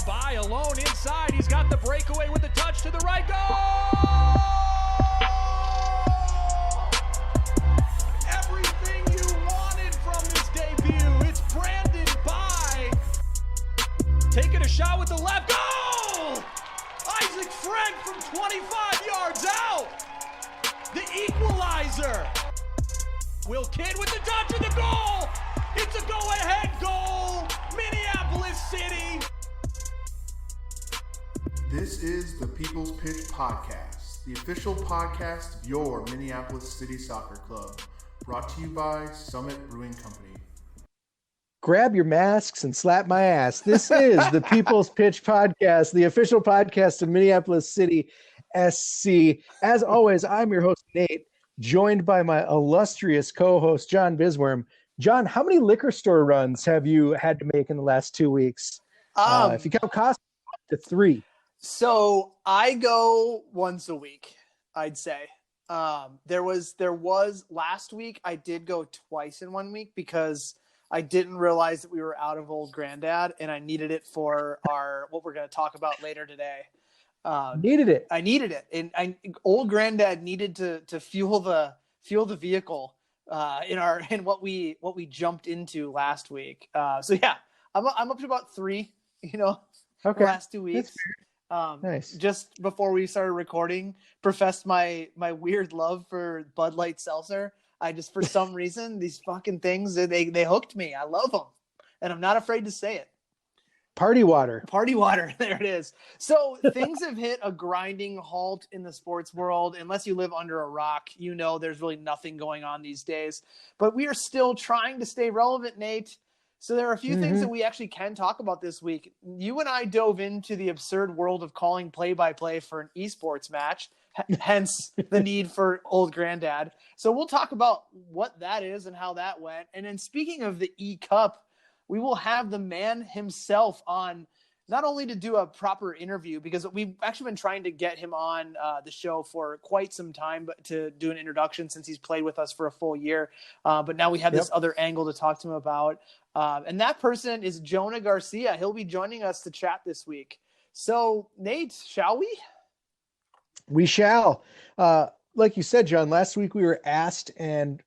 by alone inside. He's got the breakaway with the touch to the right. Goal! Everything you wanted from this debut. It's Brandon by. Taking a shot with the left. Goal! Isaac Frank from 25 yards out. The equalizer. Will Kidd with the touch of the goal. It's a go-ahead goal. Minneapolis City. This is the People's Pitch Podcast, the official podcast of your Minneapolis City Soccer Club, brought to you by Summit Brewing Company. Grab your masks and slap my ass. This is the People's Pitch Podcast, the official podcast of Minneapolis City SC. As always, I'm your host, Nate, joined by my illustrious co-host, John Bisworm. John, how many liquor store runs have you had to make in the last 2 weeks? If you count cost, to 3. So I go once a week, I'd say. There was last week, I did go twice in 1 week because I didn't realize that we were out of Old Granddad and I needed it for what we're going to talk about later today. I needed it. And Old Granddad needed to fuel the vehicle in what we jumped into last week. So yeah, I'm up to about 3, okay. Last 2 weeks. Nice. Just before we started recording, professed my weird love for Bud Light Seltzer. I just, for some reason, these fucking things, they hooked me. I love them. And I'm not afraid to say it. Party water. There it is. So things have hit a grinding halt in the sports world. Unless you live under a rock, there's really nothing going on these days. But we are still trying to stay relevant, Nate. So there are a few things that we actually can talk about this week. You and I dove into the absurd world of calling play-by-play for an eSports match, hence the need for Old Granddad. So we'll talk about what that is and how that went. And then speaking of the eCup, we will have the man himself on, not only to do a proper interview, because we've actually been trying to get him on the show for quite some time, but to do an introduction since he's played with us for a full year. But now we have this other angle to talk to him about. And that person is Jonah Garcia. He'll be joining us to chat this week. So, Nate, shall we? We shall. Like you said, John, last week we were asked and,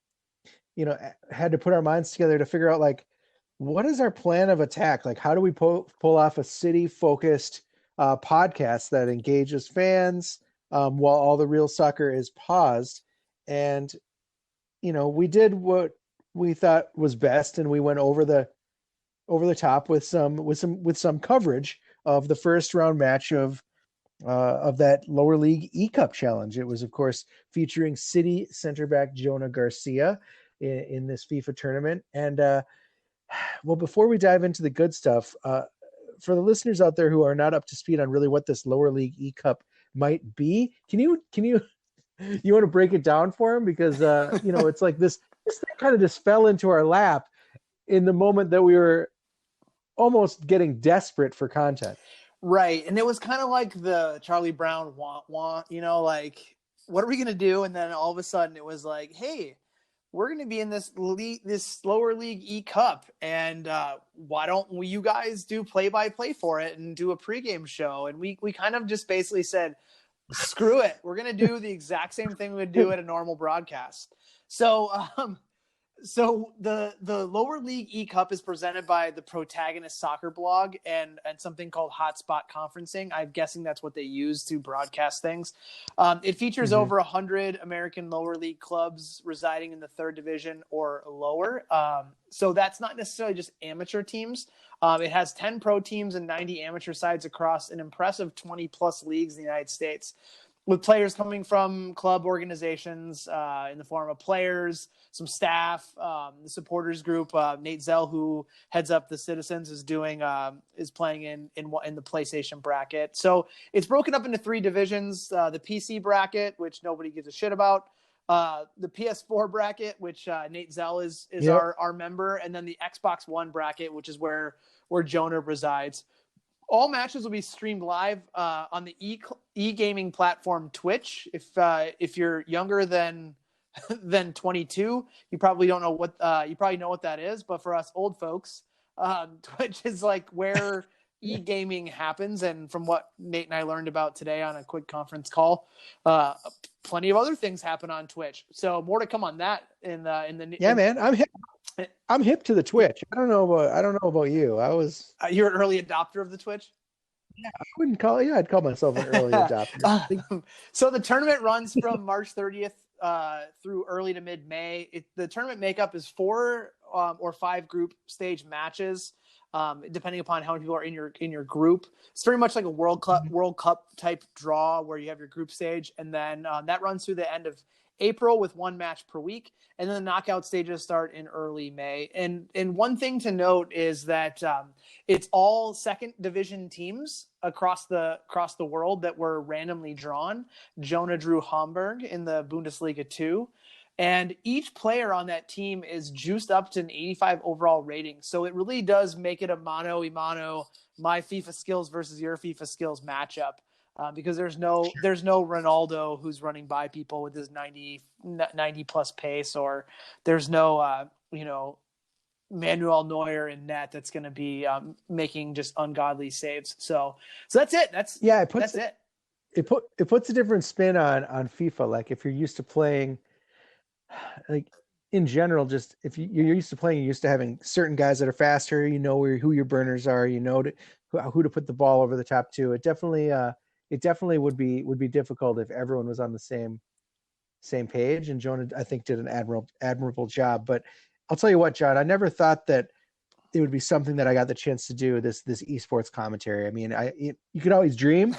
had to put our minds together to figure out, what is our plan of attack? How do we pull off a city-focused podcast that engages fans while all the real soccer is paused? And, we did what we thought was best, and we went over the top with some coverage of the first round match of that lower league eCup challenge. It was, of course, featuring City center back Jonah Garcia in this FIFA tournament. And well, before we dive into the good stuff, for the listeners out there who are not up to speed on really what this lower league eCup might be, can you want to break it down for them? Because it's like this thing kind of just fell into our lap in the moment that we were almost getting desperate for content. Right. And it was kind of like the Charlie Brown what are we going to do? And then all of a sudden it was like, hey, we're going to be in this lower league eCup. And why don't you guys do play-by-play for it and do a pregame show? And we kind of just basically said, screw it. We're going to do the exact same thing we would do at a normal broadcast. So the lower league eCup is presented by the Protagonist Soccer blog and something called Hotspot Conferencing. I'm guessing that's what they use to broadcast things. It features over 100 American lower league clubs residing in the 3rd division or lower. So that's not necessarily just amateur teams. It has 10 pro teams and 90 amateur sides across an impressive 20 plus leagues in the United States, with players coming from club organizations in the form of players, some staff, the supporters group. Nate Zell, who heads up the Citizens, is playing in the PlayStation bracket. So it's broken up into 3 divisions: the PC bracket, which nobody gives a shit about; the PS4 bracket, which Nate Zell is our member, and then the Xbox One bracket, which is where Jonah resides. All matches will be streamed live on the e-gaming platform Twitch. If you're younger than 22, you probably don't know what you probably know what that is. But for us old folks, Twitch is like where e-gaming happens, and from what Nate and I learned about today on a quick conference call, plenty of other things happen on Twitch. So more to come on that in the Yeah, man, I'm hip to the Twitch. I don't know about you. You're an early adopter of the Twitch. I wouldn't call it. Yeah, I'd call myself an early adopter. So the tournament runs from March 30th through early to mid-May. The tournament makeup is 4 or 5 group stage matches, depending upon how many people are in your group. It's very much like a World Cup type draw where you have your group stage, and then that runs through the end of April with 1 match per week, and then the knockout stages start in early May. And one thing to note is that it's all second division teams across the world that were randomly drawn. Jonah drew Hamburg in the Bundesliga 2. And each player on that team is juiced up to an 85 overall rating. So it really does make it a mano a mano, my FIFA skills versus your FIFA skills matchup. Because there's no Ronaldo who's running by people with his 90 plus pace, or there's no Manuel Neuer in net that's going to be making just ungodly saves. So that's it. That's it. It puts a different spin on FIFA. Like if you're used to playing, like in general, just if you're used to playing, you're used to having certain guys that are faster. You know who your burners are. You know who to put the ball over the top to. It definitely would be difficult if everyone was on the same page. And Jonah, I think, did an admirable job. But I'll tell you what, John, I never thought that it would be something that I got the chance to do, this esports commentary. I mean, you could always dream,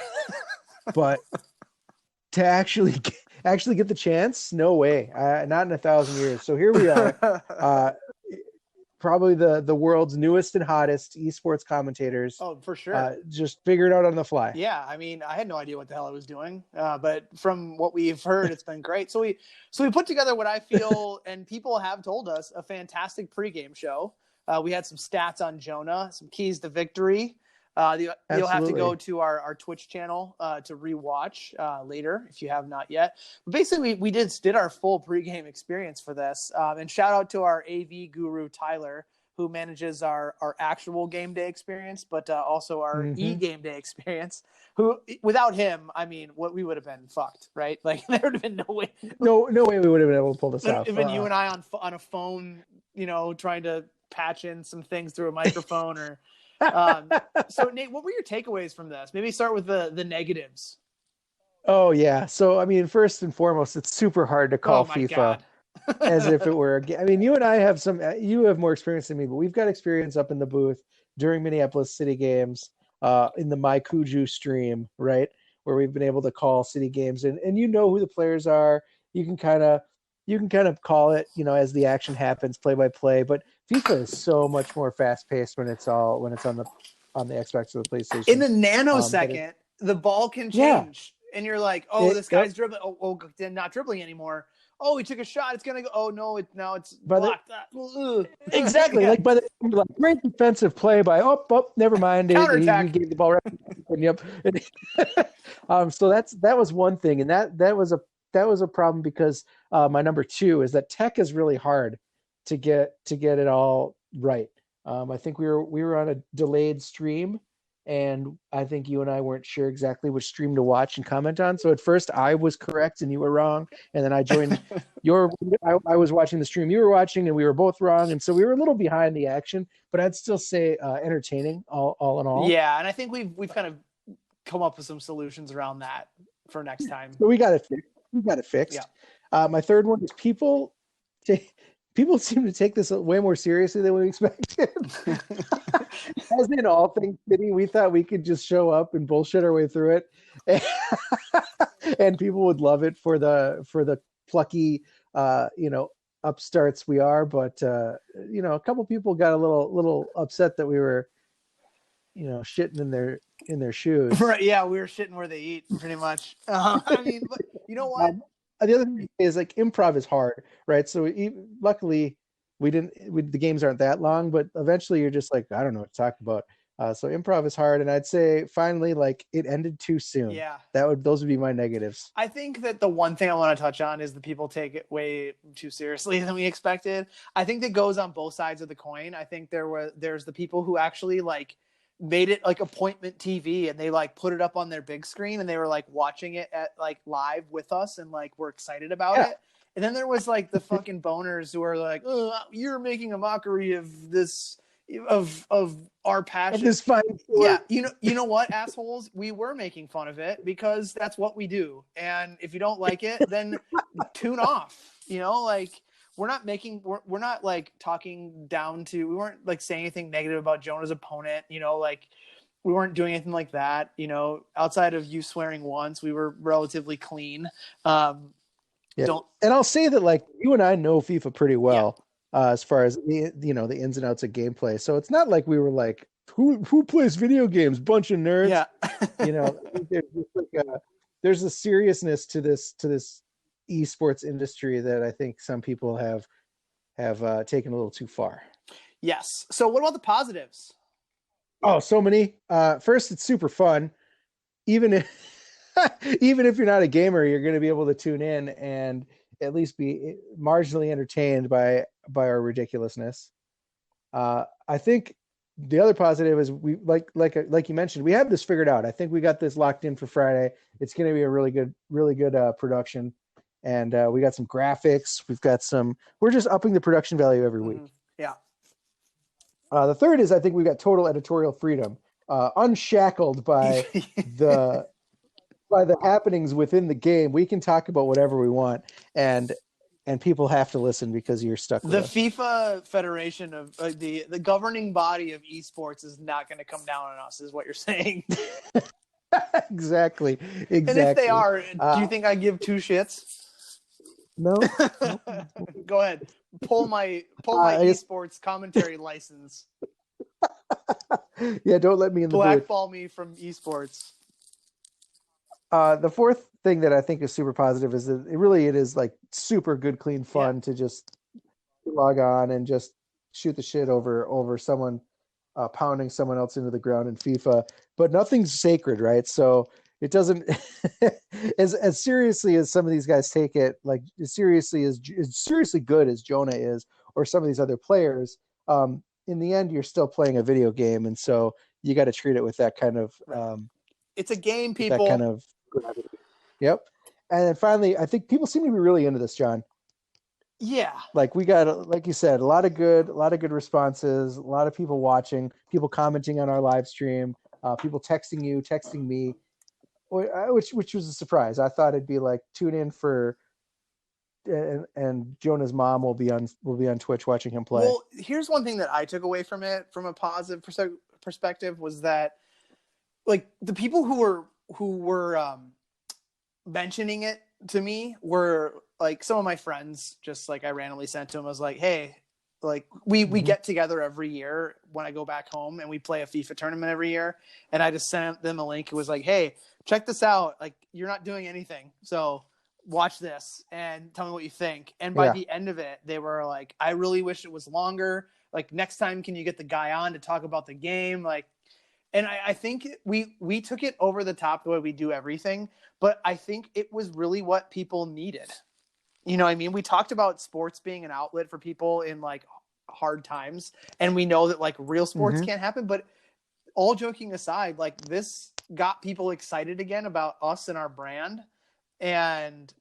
but to actually get the chance, no way, not in 1,000 years. So here we are. Probably the world's newest and hottest esports commentators. Oh, for sure. Just figured out on the fly. Yeah, I mean, I had no idea what the hell I was doing, but from what we've heard, it's been great. So we put together what I feel, and people have told us, a fantastic pregame show. We had some stats on Jonah, some keys to victory. You'll have to go to our Twitch channel to rewatch later if you have not yet. But basically, we did our full pregame experience for this. And shout out to our AV guru, Tyler, who manages our actual game day experience, but also our e-game day experience. Who, without him, I mean, we would have been fucked, right? Like there would have been no way. No way we would have been able to pull this off. Even you and I on a phone, trying to patch in some things through a microphone or. So Nate, what were your takeaways from this? Maybe start with the negatives. Oh yeah. So I mean, first and foremost, it's super hard to call FIFA as if it were a game. I mean, you and I have you have more experience than me, but we've got experience up in the booth during Minneapolis City games, in the My Kuju stream, right? Where we've been able to call city games and who the players are. You can kind of call it, as the action happens, play by play, but FIFA is so much more fast paced when it's on the Xbox or the PlayStation. In a nanosecond, the ball can change, and you're like, this guy's dribbling. Oh, not dribbling anymore. Oh, he took a shot. It's gonna go. Oh no, it's blocked. Exactly. Yeah. Like by the great defensive play by never mind. He gave the ball right. Yep. So that was one thing, and that was a problem because my number 2 is that tech is really hard to get it all right. I think we were on a delayed stream, and I think you and I weren't sure exactly which stream to watch and comment on. So at first I was correct and you were wrong, and then I joined I was watching the stream you were watching, and we were both wrong, and so we were a little behind the action, but I'd still say entertaining all in all. Yeah, and I think we've kind of come up with some solutions around that for next time. So we got it fixed. Yeah. My third one is people seem to take this way more seriously than we expected. As in all things City, we thought we could just show up and bullshit our way through it, and people would love it for the plucky, upstarts we are. But a couple people got a little upset that we were, shitting in their shoes. Right? Yeah, we were shitting where they eat, pretty much. I mean, but you know what? The other thing is, like, improv is hard, right? So luckily the games aren't that long, but eventually you're just like, I don't know what to talk about. So improv is hard, and I'd say finally, like, it ended too soon. Yeah, those would be my negatives. I think that the one thing I want to touch on is the people take it way too seriously than we expected. I think that goes on both sides of the coin. I think there's the people who actually like made it like appointment TV, and they like put it up on their big screen, and they were like watching it at like live with us, and like we're excited about it. And then there was like the fucking boners who are like, oh, you're making a mockery of this, of our passion. This fine Yeah, you know what, assholes? We were making fun of it because that's what we do. And if you don't like it, then tune off. Like we're not like talking down to. We weren't like saying anything negative about Jonah's opponent. Like we weren't doing anything like that. Outside of you swearing once, we were relatively clean. Yeah. And I'll say that like you and I know FIFA pretty well. As far as the ins and outs of gameplay. So it's not like we were like, who plays video games? Bunch of nerds. Yeah. There's a seriousness to this esports industry that I think some people have taken a little too far. Yes. So what about the positives? Oh, so many. First, it's super fun. Even if you're not a gamer, you're going to be able to tune in and at least be marginally entertained by our ridiculousness. I think the other positive is we like you mentioned, we have this figured out. I think we got this locked in for Friday. It's going to be a really good production, and we got some graphics. We're just upping the production value every week. Yeah. The third is I think we got total editorial freedom, unshackled by the happenings within the game. We can talk about whatever we want, and people have to listen because you're stuck with us. FIFA Federation of the governing body of esports is not going to come down on us, is what you're saying. Exactly. And if they are, do you think I give two shits? No. Go ahead. Pull my esports commentary license. Yeah, don't let me in the blackball me from esports. The fourth thing that I think is super positive is that it is like super good, clean fun to just log on and just shoot the shit over someone pounding someone else into the ground in FIFA. But nothing's sacred, right? So it doesn't as seriously as some of these guys take it, like as seriously good as Jonah is, or some of these other players. In the end, you're still playing a video game, and so you got to treat it with that kind of. It's a game, people. That kind of gravity. Yep. And then finally, I think people seem to be really into this, John. Yeah. Like we got, like you said, a lot of good responses, a lot of people watching, people commenting on our live stream, people texting you, texting me, which was a surprise. I thought it'd be like tune in for, and Jonah's mom will be on Twitch watching him play. Well, here's one thing that I took away from it, from a positive perspective, was that like the people who were mentioning it to me were like some of my friends. Just like I randomly sent to them, I was like, hey, like we get together every year when I go back home, and we play a FIFA tournament every year, and I just sent them a link. It was like, hey, check this out, like you're not doing anything, so watch this and tell me what you think. And by the end of it, they were like, I really wish it was longer, like next time can you get the guy on to talk about the game, like. And I think we took it over the top the way we do everything, but I think it was really what people needed. You know what I mean? We talked about sports being an outlet for people in like hard times, and we know that like real sports can't happen, but all joking aside, like this got people excited again about us and our brand, and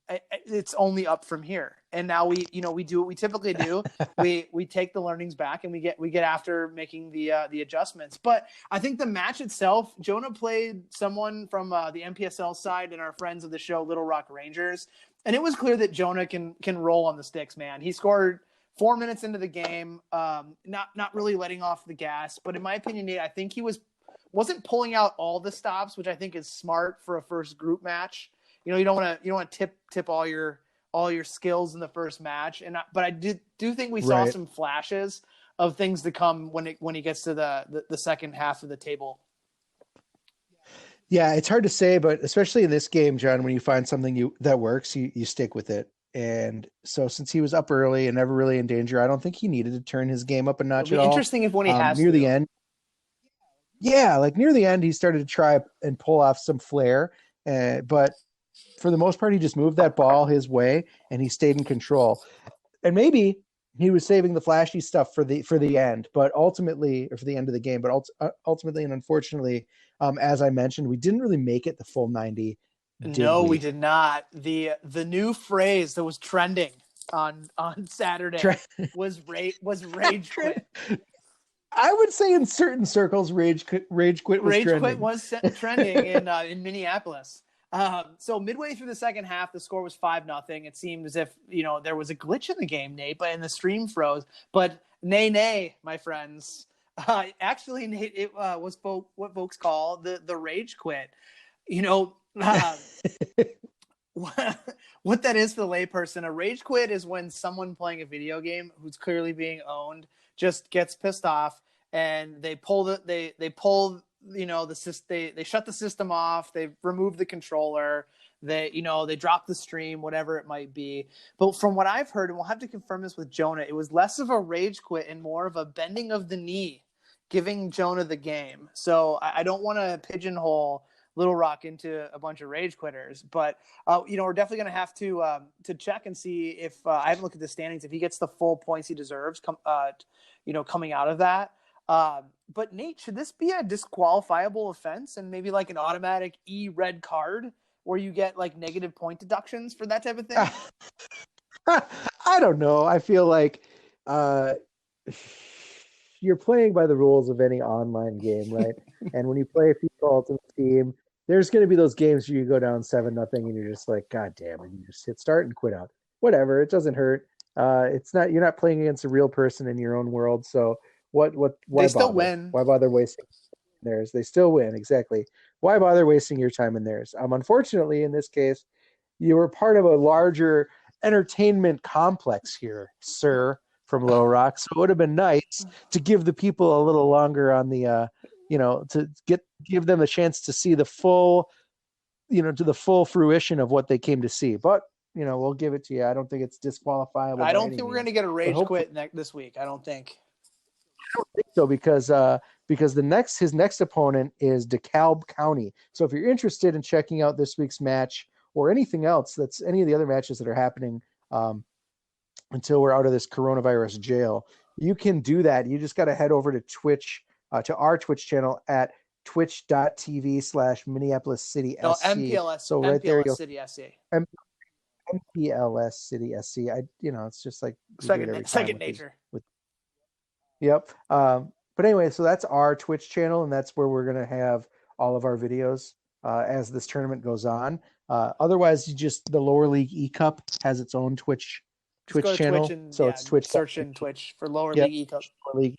it's only up from here. And now we do what we typically do. we take the learnings back, and we get after making the adjustments. But I think the match itself, Jonah played someone from the MPSL side and our friends of the show, Little Rock Rangers, and it was clear that Jonah can roll on the sticks, man. He scored 4 minutes into the game, not really letting off the gas. But in my opinion, Nate, I think he wasn't pulling out all the stops, which I think is smart for a first group match. You don't want to tip all your skills in the first match, but I do think we saw some flashes of things to come when he gets to the second half of the table. Yeah, it's hard to say, but especially in this game, John, when you find something that works, you stick with it. And so since he was up early and never really in danger, I don't think he needed to turn his game up a notch at all. Interesting if when he has near the end. Yeah, like near the end, he started to try and pull off some flair, but for the most part, he just moved that ball his way and he stayed in control. And maybe he was saving the flashy stuff for the end, but ultimately, or for the end of the game, but ultimately and unfortunately, as I mentioned, we didn't really make it the full 90. No, we did not. The new phrase that was trending on Saturday was rage quit. I would say in certain circles, rage quit was trending in Minneapolis. So midway through the second half, the score was 5-0. It seemed as if, there was a glitch in the game, Nate, and the stream froze. But nay, my friends. Actually, Nate, it was what folks call the rage quit. What that is for the layperson, a rage quit is when someone playing a video game who's clearly being owned just gets pissed off and they shut the system off, they remove the controller, they drop the stream, whatever it might be. But from what I've heard, and we'll have to confirm this with Jonah, it was less of a rage quit and more of a bending of the knee, giving Jonah the game. So I don't want to pigeonhole Little Rock into a bunch of rage quitters, but we're definitely going to have to check and see if I haven't looked at the standings, if he gets the full points he deserves coming out of that. But Nate, should this be a disqualifiable offense and maybe like an automatic red card where you get like negative point deductions for that type of thing? I don't know. I feel like you're playing by the rules of any online game, right? And when you play a FIFA Ultimate Team, there's going to be those games where you go down 7-0 and you're just like, God damn, and you just hit start and quit out. Whatever, it doesn't hurt. You're not playing against a real person in your own world. So why they still bother? win. Why bother wasting theirs? They still win, exactly. Why bother wasting your time in theirs? Unfortunately, in this case, you were part of a larger entertainment complex here, sir, from Little Rock. So it would have been nice to give the people a little longer on the to give them a chance to see the full, to the full fruition of what they came to see. But, we'll give it to you. I don't think it's disqualifiable. I don't think we're going to get a rage quit this week. I don't think so, because his next opponent is DeKalb County. So if you're interested in checking out this week's match or anything else, that's any of the other matches that are happening until we're out of this coronavirus jail, you can do that. You just got to head over to Twitch, to our Twitch channel at twitch.tv/Minneapolis City SC. No, MPLS. So right MPLS there, City SC. MPLS City SC. It's just like second nature. Yep. But anyway, so that's our Twitch channel, and that's where we're going to have all of our videos as this tournament goes on. Otherwise, the lower league eCup has its own Twitch channel. It's Twitch. Search in Twitch for lower league eCup. You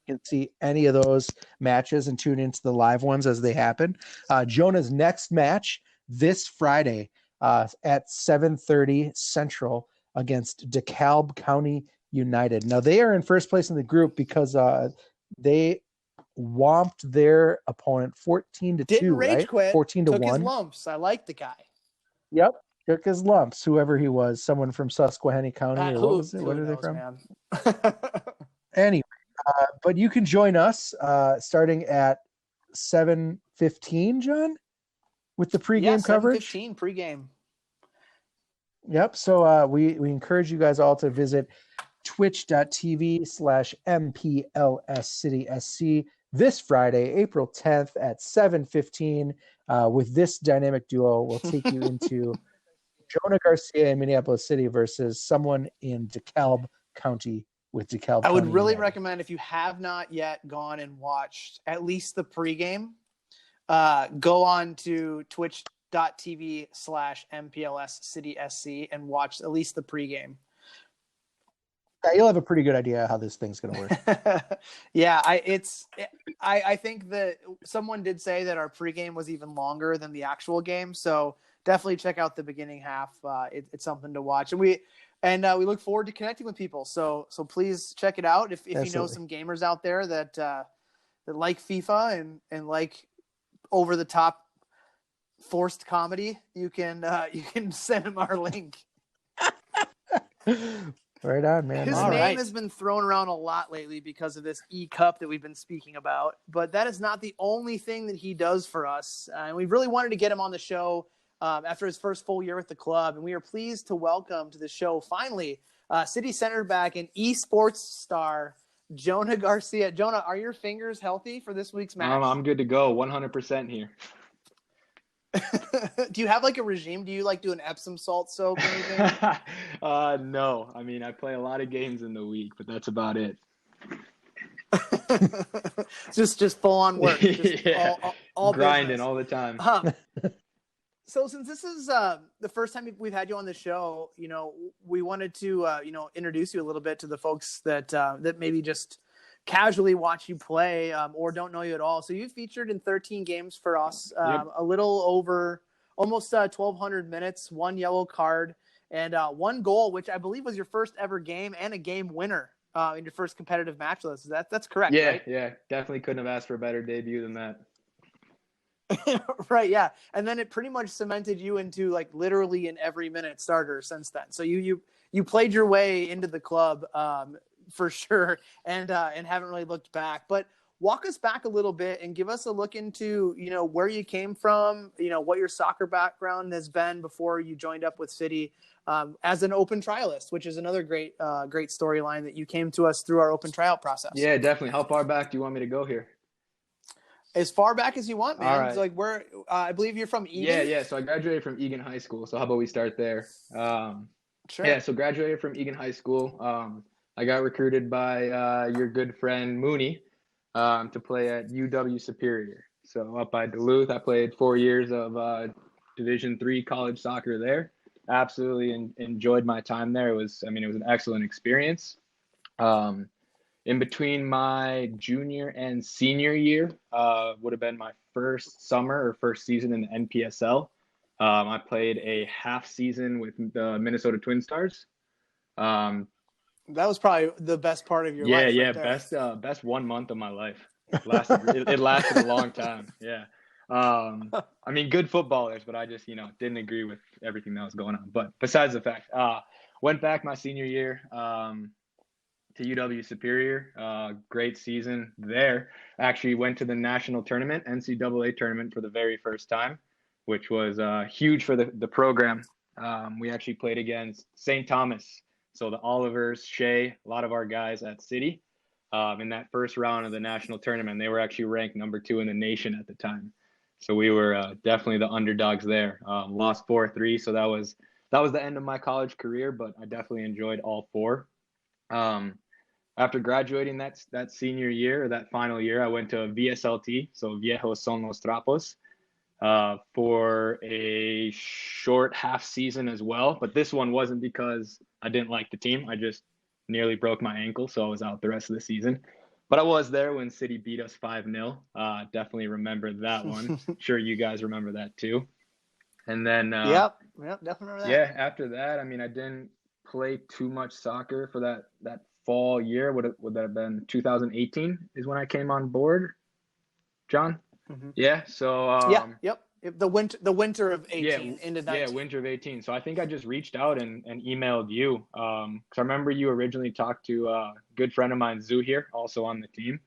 can see any of those matches and tune into the live ones as they happen. Jonah's next match this Friday at 7:30 Central against DeKalb County United. Now they are in first place in the group because they whomped their opponent 14-2. Didn't rage quit. 14-1. Took his lumps. I like the guy. Yep, took his lumps. Whoever he was, someone from Susquehanna County, or what was it? Where are they from? Anyway, but you can join us starting at 7:15, John, with the pregame coverage. 7:15 pregame. Yep. So we encourage you guys all to visit twitch.tv/MPLS this Friday, April 10th at 7:15. With this dynamic duo, we'll take you into Jonah Garcia in Minneapolis City versus someone in DeKalb County with DeKalb County. I would really recommend, if you have not yet gone and watched at least the pregame, go on to twitch.tv/MPLS and watch at least the pregame. You'll have a pretty good idea how this thing's going to work. Yeah, I think that someone did say that our pregame was even longer than the actual game, so definitely check out the beginning half. It's something to watch, and we look forward to connecting with people. So please check it out. If you know some gamers out there that like FIFA and like over the top forced comedy, you can send them our link. Right on, man. His name has been thrown around a lot lately because of this eCup that we've been speaking about, but that is not the only thing that he does for us. And we really wanted to get him on the show after his first full year with the club, and we are pleased to welcome to the show finally City center back and eSports star Jonah Garcia. Jonah, are your fingers healthy for this week's match? I'm good to go, 100% here. Do you have like a regime? Do you like do an Epsom salt soak or anything? No. I mean, I play a lot of games in the week, but that's about it. just full on work. Just Yeah. all grinding business. all the time. So since this is the first time we've had you on the show, we wanted to introduce you a little bit to the folks that maybe just casually watch you play or don't know you at all. So you featured in 13 games for us, Yep. a little over almost 1,200 minutes, 1 yellow card, and 1 goal, which I believe was your first ever game and a game winner in your first competitive match list. That's correct, Yeah, right? yeah. Definitely couldn't have asked for a better debut than that. Right, yeah. And then it pretty much cemented you into like literally an every minute starter since then. So you played your way into the club for sure and haven't really looked back. But walk us back a little bit and give us a look into, where you came from, what your soccer background has been before you joined up with City as an open trialist, which is another great storyline that you came to us through our open tryout process. Yeah, definitely. How far back do you want me to go here? As far back as you want, man. All right. It's like I believe you're from Egan. Yeah. So I graduated from Egan High School. So how about we start there? Sure. Yeah, so graduated from Egan High School. I got recruited by your good friend Mooney to play at UW Superior. So up by Duluth, I played 4 years of Division III college soccer there. Absolutely enjoyed my time there. It was an excellent experience. In between my junior and senior year would have been my first summer or first season in the NPSL. I played a half season with the Minnesota Twin Stars. That was probably the best part of your life. Yeah, right there. best 1 month of my life. It lasted a long time. Yeah. Good footballers, but I just, didn't agree with everything that was going on. But besides the fact, went back my senior year to UW Superior. Great season there. Actually went to the national tournament, NCAA tournament, for the very first time, which was huge for the program. We actually played against St. Thomas. So the Olivers, Shea, a lot of our guys at City in that first round of the national tournament. They were actually ranked number 2 in the nation at the time. So we were definitely the underdogs there. Lost 4-3. So that was the end of my college career, but I definitely enjoyed all 4. After graduating that senior year, or that final year, I went to VSLT, so Viejos Son Los Trapos, for a short half season as well. But this one wasn't because I didn't like the team. I just nearly broke my ankle, so I was out the rest of the season. But I was there when City beat us 5-0. Definitely remember that one. Sure you guys remember that too. And then Yep, definitely remember that. Yeah, after that, I didn't play too much soccer for that fall year. Would that have been 2018 is when I came on board, John? Mm-hmm. Yeah. So yep. The winter of 18 into 19. Yeah, winter of 18. So I think I just reached out and emailed you because I remember you originally talked to a good friend of mine, Zoo here, also on the team,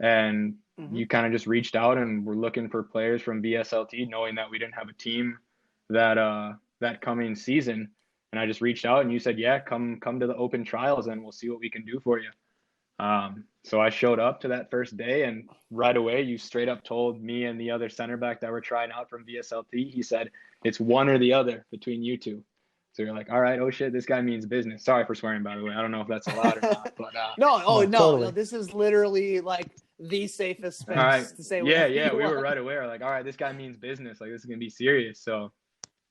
and you kind of just reached out and were looking for players from VSLT, knowing that we didn't have a team that coming season. And I just reached out and you said, yeah, come to the open trials and we'll see what we can do for you. So I showed up to that first day and right away you straight up told me and the other center back that were trying out from VSLT, he said, it's one or the other between you two. So you're like, all right, oh shit, this guy means business. Sorry for swearing, by the way. I don't know if that's allowed or not. But No, this is literally like the safest space to say. Yeah, we were right away. We're like, all right, this guy means business. Like this is gonna be serious. So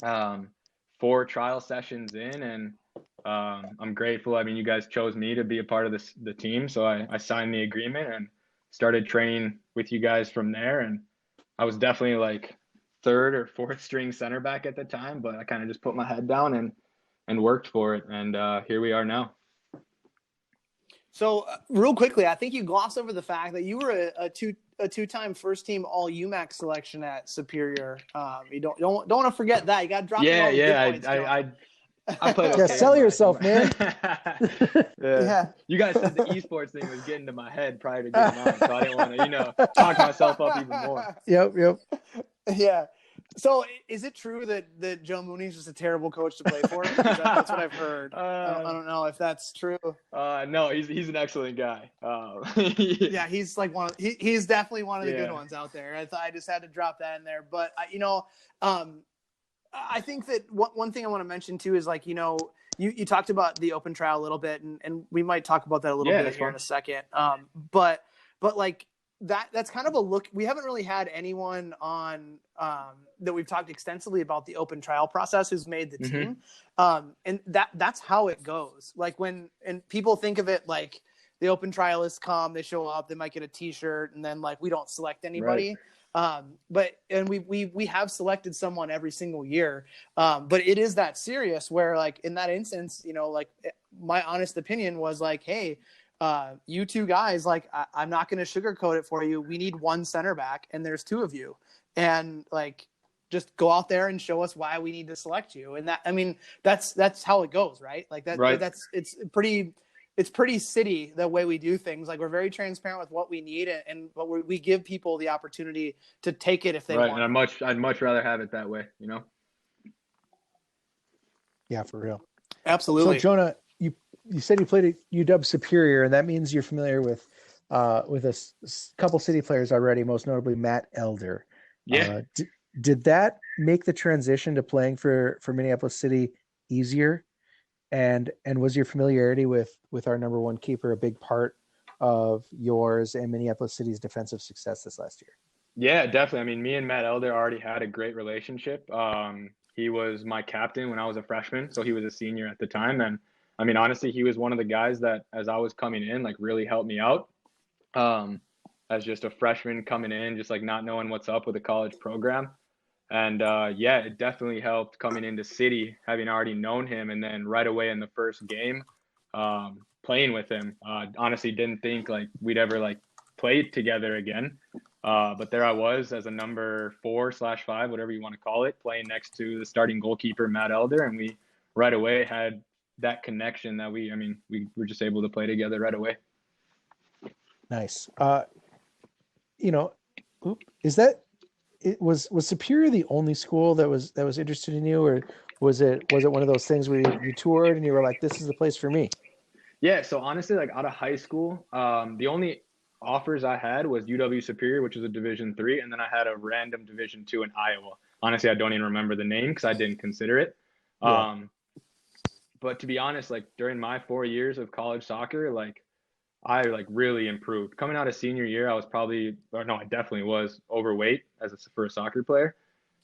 4 trial sessions in, and I'm grateful. You guys chose me to be a part of the team, so I signed the agreement and started training with you guys from there. And I was definitely like 3rd or 4th string center back at the time, but I kind of just put my head down and worked for it. And here we are now. So real quickly, I think you glossed over the fact that you were a two-time first team All UMAC selection at Superior. You don't want to forget that. You got to drop. I played. Okay. Yeah, sell yourself, man. Yeah. You guys said the eSports thing was getting to my head prior to getting on, so I didn't want to, talk myself up even more. Yep. Yeah. So is it true that Joe Mooney's just a terrible coach to play for? That's what I've heard. I don't know if that's true. No, he's an excellent guy. Yeah, he's like he's definitely one of the good ones out there. I just had to drop that in there. But I think that one thing I want to mention too is like, you talked about the open trial a little bit, and we might talk about that a little bit here in a second. But like that's kind of a look. We haven't really had anyone on that we've talked extensively about the open trial process who's made the team. And that's how it goes. Like and people think of it like the open trialists come, they show up, they might get a t-shirt, and then like we don't select anybody. Right. And we have selected someone every single year. But it is that serious where like in that instance, like my honest opinion was like, hey, you two guys, like I'm not going to sugarcoat it for you. We need one center back and there's two of you, and like, just go out there and show us why we need to select you. And that's how it goes. Right. Like that, right. It's pretty city the way we do things. Like we're very transparent with what we need, but we give people the opportunity to take it if they want. And I'd much rather have it that way, Yeah, for real. Absolutely. So Jonah, you said you played at UW Superior, and that means you're familiar with a couple city players already, most notably Matt Elder. Yeah. Did that make the transition to playing for Minneapolis City easier? And was your familiarity with our number one keeper a big part of yours and Minneapolis City's defensive success this last year? Yeah, definitely. I mean, me and Matt Elder already had a great relationship. He was my captain when I was a freshman, so he was a senior at the time. And I mean, honestly, he was one of the guys that, as I was coming in, like really helped me out. As just a freshman coming in, just like not knowing what's up with a college program. And it definitely helped coming into City, having already known him, and then right away in the first game, playing with him. Honestly, didn't think like we'd ever like play together again. But there I was as a number 4/5, whatever you want to call it, playing next to the starting goalkeeper, Matt Elder, and we right away had that connection that we were just able to play together right away. Nice. Was Superior the only school that was interested in you, or was it one of those things where you toured and you were like, this is the place for me? Yeah. So honestly, like out of high school, the only offers I had was UW Superior, which is a Division III, and then I had a random Division II in Iowa. Honestly, I don't even remember the name because I didn't consider it. Yeah. But to be honest, like during my 4 years of college soccer, like I like really improved. Coming out of senior year, I definitely was overweight for a soccer player.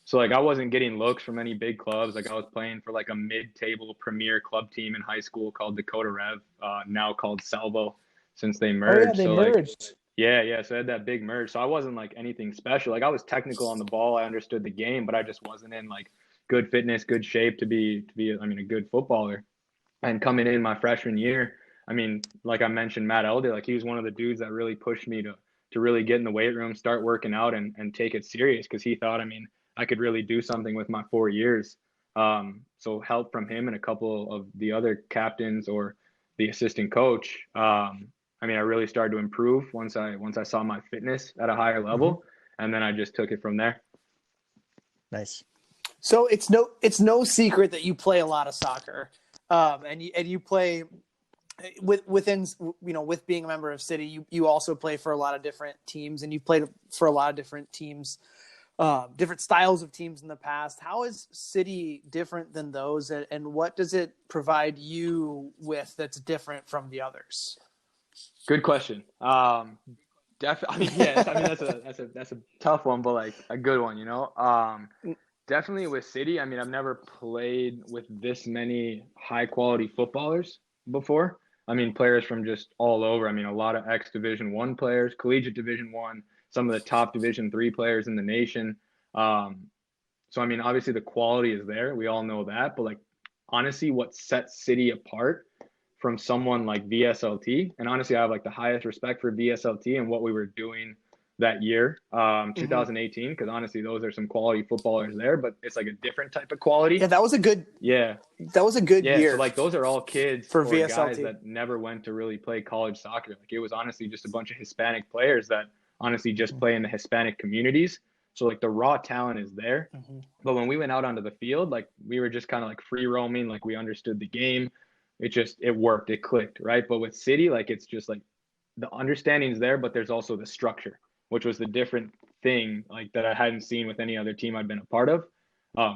So like I wasn't getting looks from any big clubs. Like I was playing for like a mid-table premier club team in high school called Dakota Rev, now called Salvo, since they merged. They merged. Yeah. So I had that big merge. So I wasn't like anything special. Like I was technical on the ball. I understood the game, but I just wasn't in like good fitness, good shape to be a good footballer. And coming in my freshman year, I mean, like I mentioned, Matt Elder, like he was one of the dudes that really pushed me to really get in the weight room, start working out and take it serious, because he thought, I could really do something with my 4 years. So help from him and a couple of the other captains or the assistant coach. I really started to improve once I saw my fitness at a higher level, and then I just took it from there. Nice. So it's no secret that you play a lot of soccer, and you play within with being a member of City. You also play for a lot of different teams, and you've played for a lot of different teams, different styles of teams in the past. How is City different than those, and what does it provide you with that's different from the others? Good question. Definitely. Yes. That's a tough one, but like a good one, Definitely with City. I've never played with this many high quality footballers before. Players from just all over. A lot of ex-Division I players, collegiate Division I, some of the top Division III players in the nation. So obviously the quality is there. We all know that. But like, honestly, what sets City apart from someone like VSLT, and honestly, I have like the highest respect for VSLT and what we were doing that year, 2018, because honestly, those are some quality footballers there, but it's like a different type of quality. Yeah, that was a good year. So like those are all kids for or VSLT guys that never went to really play college soccer. Like it was honestly just a bunch of Hispanic players that honestly just play in the Hispanic communities. So like the raw talent is there. Mm-hmm. But when we went out onto the field, like we were just kind of like free roaming, like we understood the game. It worked, it clicked, right? But with City, like it's just like the understanding is there, but there's also the structure, which was the different thing like that I hadn't seen with any other team I'd been a part of,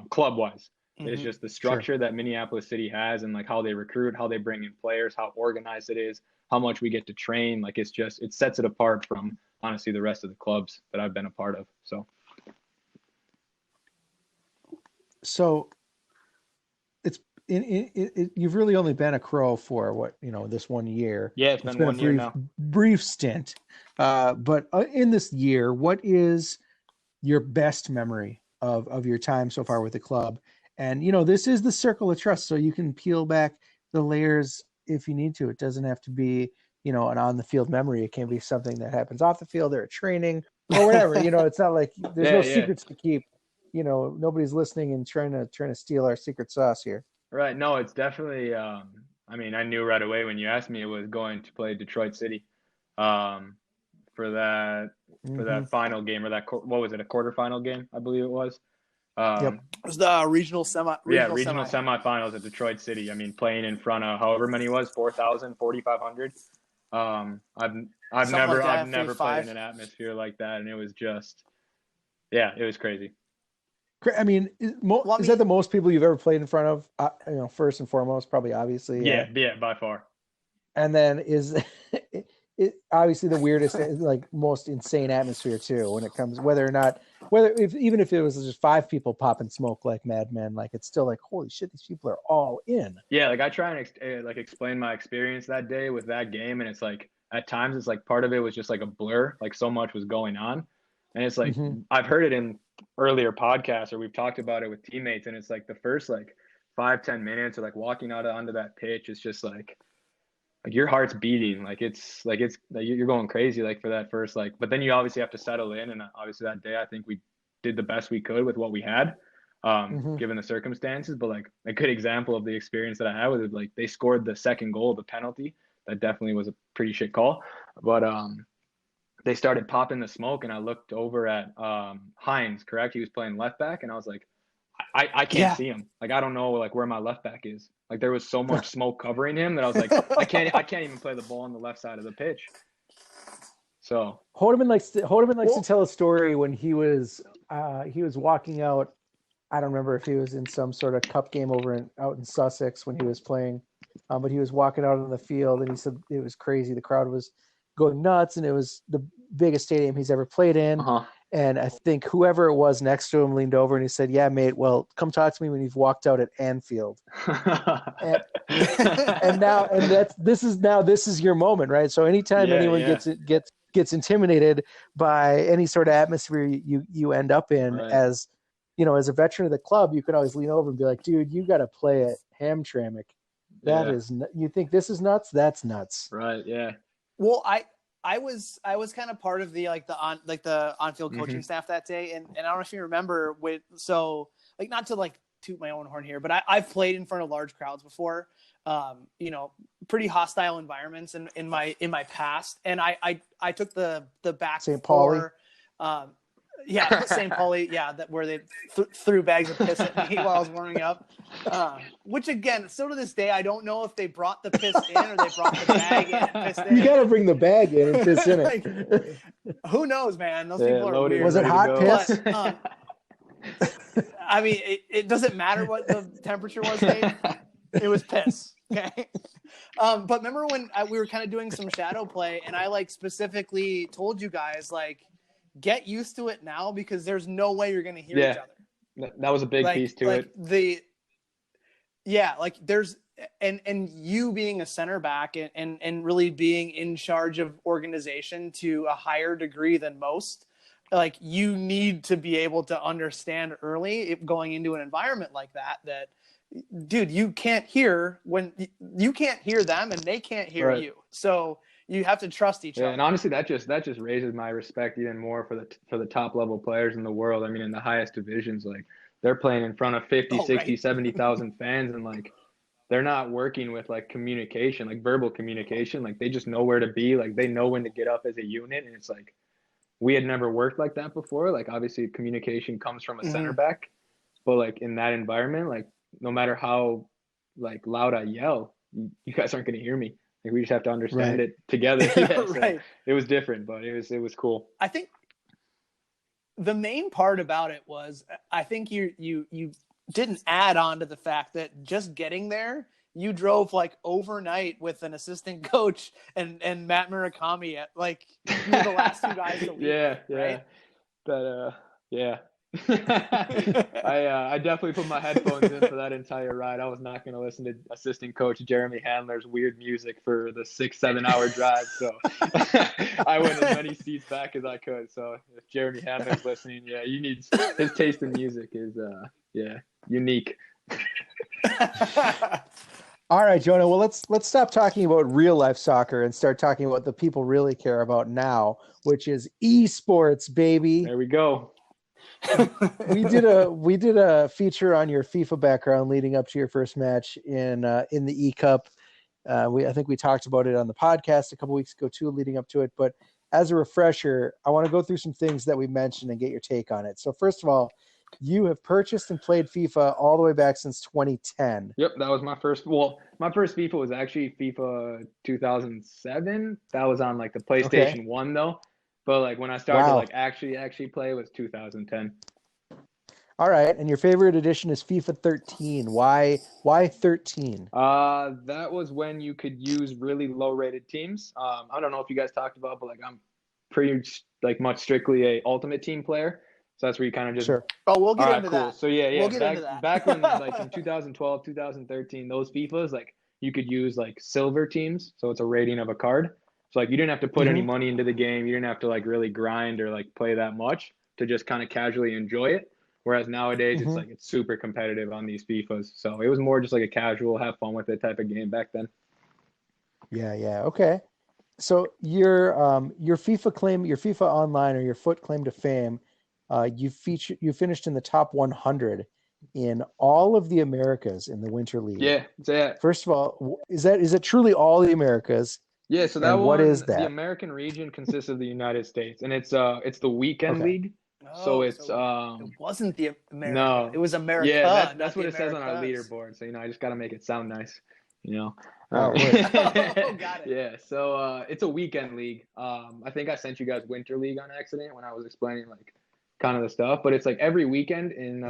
club wise. Mm-hmm. It's just the structure that Minneapolis City has, and like how they recruit, how they bring in players, how organized it is, how much we get to train. Like it sets it apart from honestly the rest of the clubs that I've been a part of. So it's you've really only been a Crow for this 1 year. Yeah, it's been 1 year now. Brief stint. But in this year, what is your best memory of your time so far with the club? And, this is the circle of trust, so you can peel back the layers if you need to. It doesn't have to be, an on the field memory. It can be something that happens off the field or at training or whatever. It's not like there's no secrets to keep. Nobody's listening and trying to steal our secret sauce here. Right. No, it's definitely, I knew right away when you asked me it was going to play Detroit City for that final game, or what was it, a quarterfinal game, I believe it was. It was the regional semifinals at Detroit City. Playing in front of however many it was, 4,000, 4,500. I've never played in an atmosphere like that, and it was just, it was crazy. Is that the most people you've ever played in front of? First and foremost, probably, obviously. Yeah, by far. And then is it obviously the weirdest, like most insane atmosphere too, when it comes, even if it was just 5 people popping smoke like madmen, like it's still like, holy shit, these people are all in. Yeah, like I try and explain my experience that day with that game, and it's like at times it's like part of it was just like a blur, like so much was going on, and it's like I've heard it in earlier podcasts, or we've talked about it with teammates, and it's like the first like 5-10 minutes, or like walking out onto that pitch, it's just like your heart's beating, like it's like you're going crazy, like for that first, like, but then you obviously have to settle in, and obviously that day I think we did the best we could with what we had, given the circumstances. But like a good example of the experience that I had with it, like they scored the second goal, the penalty, that definitely was a pretty shit call, but they started popping the smoke, and I looked over at Hines, correct? He was playing left back, and I was like, I can't see him. Like, I don't know like where my left back is. Like there was so much smoke covering him that I was like, I can't even play the ball on the left side of the pitch. So Hodeman likes to tell a story when he was walking out. I don't remember if he was in some sort of cup game out in Sussex when he was playing, but he was walking out on the field, and he said it was crazy. The crowd was going nuts, and it was the biggest stadium he's ever played in. And I think whoever it was next to him leaned over and he said, "Yeah, mate, well, come talk to me when you've walked out at Anfield." This is your moment, right? So anytime anyone gets intimidated by any sort of atmosphere you end up in, right, as a veteran of the club, you could always lean over and be like, "Dude, you got to play at Hamtramck. You think this is nuts? That's nuts." Right. Yeah. Well, I was kind of part of the on-field coaching staff that day, and I don't know if you remember not to like toot my own horn here, but I've played in front of large crowds before, pretty hostile environments in my past, and I took the back St. Pauli. St. Pauli, where they threw bags of piss at me while I was warming up. Which again, still to this day, I don't know if they brought the piss in or they brought the bag in and pissed in. You got to bring the bag in and piss in it. Who knows, man? Those people are weird. Was it hot piss? But, it doesn't matter what the temperature was, Dave. It was piss. Okay. But remember when we were kind of doing some shadow play, and I specifically told you guys get used to it now, because there's no way you're going to hear each other. That was a big piece to it. There's and you being a center back and really being in charge of organization to a higher degree than most, you need to be able to understand early going into an environment like that, dude, you can't hear them and they can't hear you. So you have to trust each other. And honestly, that just raises my respect even more for the top level players in the world. In the highest divisions, they're playing in front of 50, 60, 70,000 fans, and they're not working with verbal communication. They just know where to be. They know when to get up as a unit. And it's we had never worked like that before. Like obviously communication comes from a center Mhm. back, but like in that environment, like no matter how like loud I yell, you guys aren't going to hear me. Like we just have to understand Right. it together. Yeah, so Right. it was different, but it was cool. I think the main part about it was I think you didn't add on to the fact that just getting there, you drove like overnight with an assistant coach and Matt Murakami at like you were the last two guys to leave. Yeah, right? But yeah. I definitely put my headphones in for that entire ride. I was not going to listen to assistant coach Jeremy Handler's weird music for the 6-7 hour drive. So I went as many seats back as I could. So if Jeremy Handler's listening, yeah, you need his taste in music is unique. All right, Jonah. Well, let's stop talking about real life soccer and start talking about what the people really care about now, which is eSports, baby. There we go. We did a feature on your FIFA background leading up to your first match in the eCup. I think we talked about it on the podcast a couple weeks ago too, leading up to it. But as a refresher, I want to go through some things that we mentioned and get your take on it. So first of all, you have purchased and played FIFA all the way back since 2010. Yep, that was my first. Well, my first FIFA was actually FIFA 2007. That was on like the PlayStation 1 though. But like when I started to like actually play was 2010. All right, and your favorite edition is FIFA 13. Why 13? That was when you could use really low rated teams. I don't know if you guys talked about, but like I'm pretty like much strictly a ultimate team player. So that's where you kind of just Oh, we'll get all into right, cool. that. So yeah. We'll get into that. Back when like in 2012, 2013, those FIFAs like you could use like silver teams, so it's a rating of a card. So like you didn't have to put any money into the game. You didn't have to like really grind or like play that much to just kind of casually enjoy it. Whereas nowadays it's like it's super competitive on these FIFAs. So it was more just like a casual, have fun with it type of game back then. Yeah. Okay. So your FIFA Online or your FUT claim to fame, you finished in the top 100 in all of the Americas in the Winter League. Yeah, First of all, is it truly all the Americas? Yeah, so that and one, what is that? the American region consists of the United States, and it's the weekend league. So it's it wasn't the America. No, it was America. Yeah, that's what it Americas. says on our leaderboard. So I just got to make it sound nice, Oh, got it. Yeah, so it's a weekend league. I think I sent you guys Winter League on accident when I was explaining like kind of the stuff, but it's like every weekend in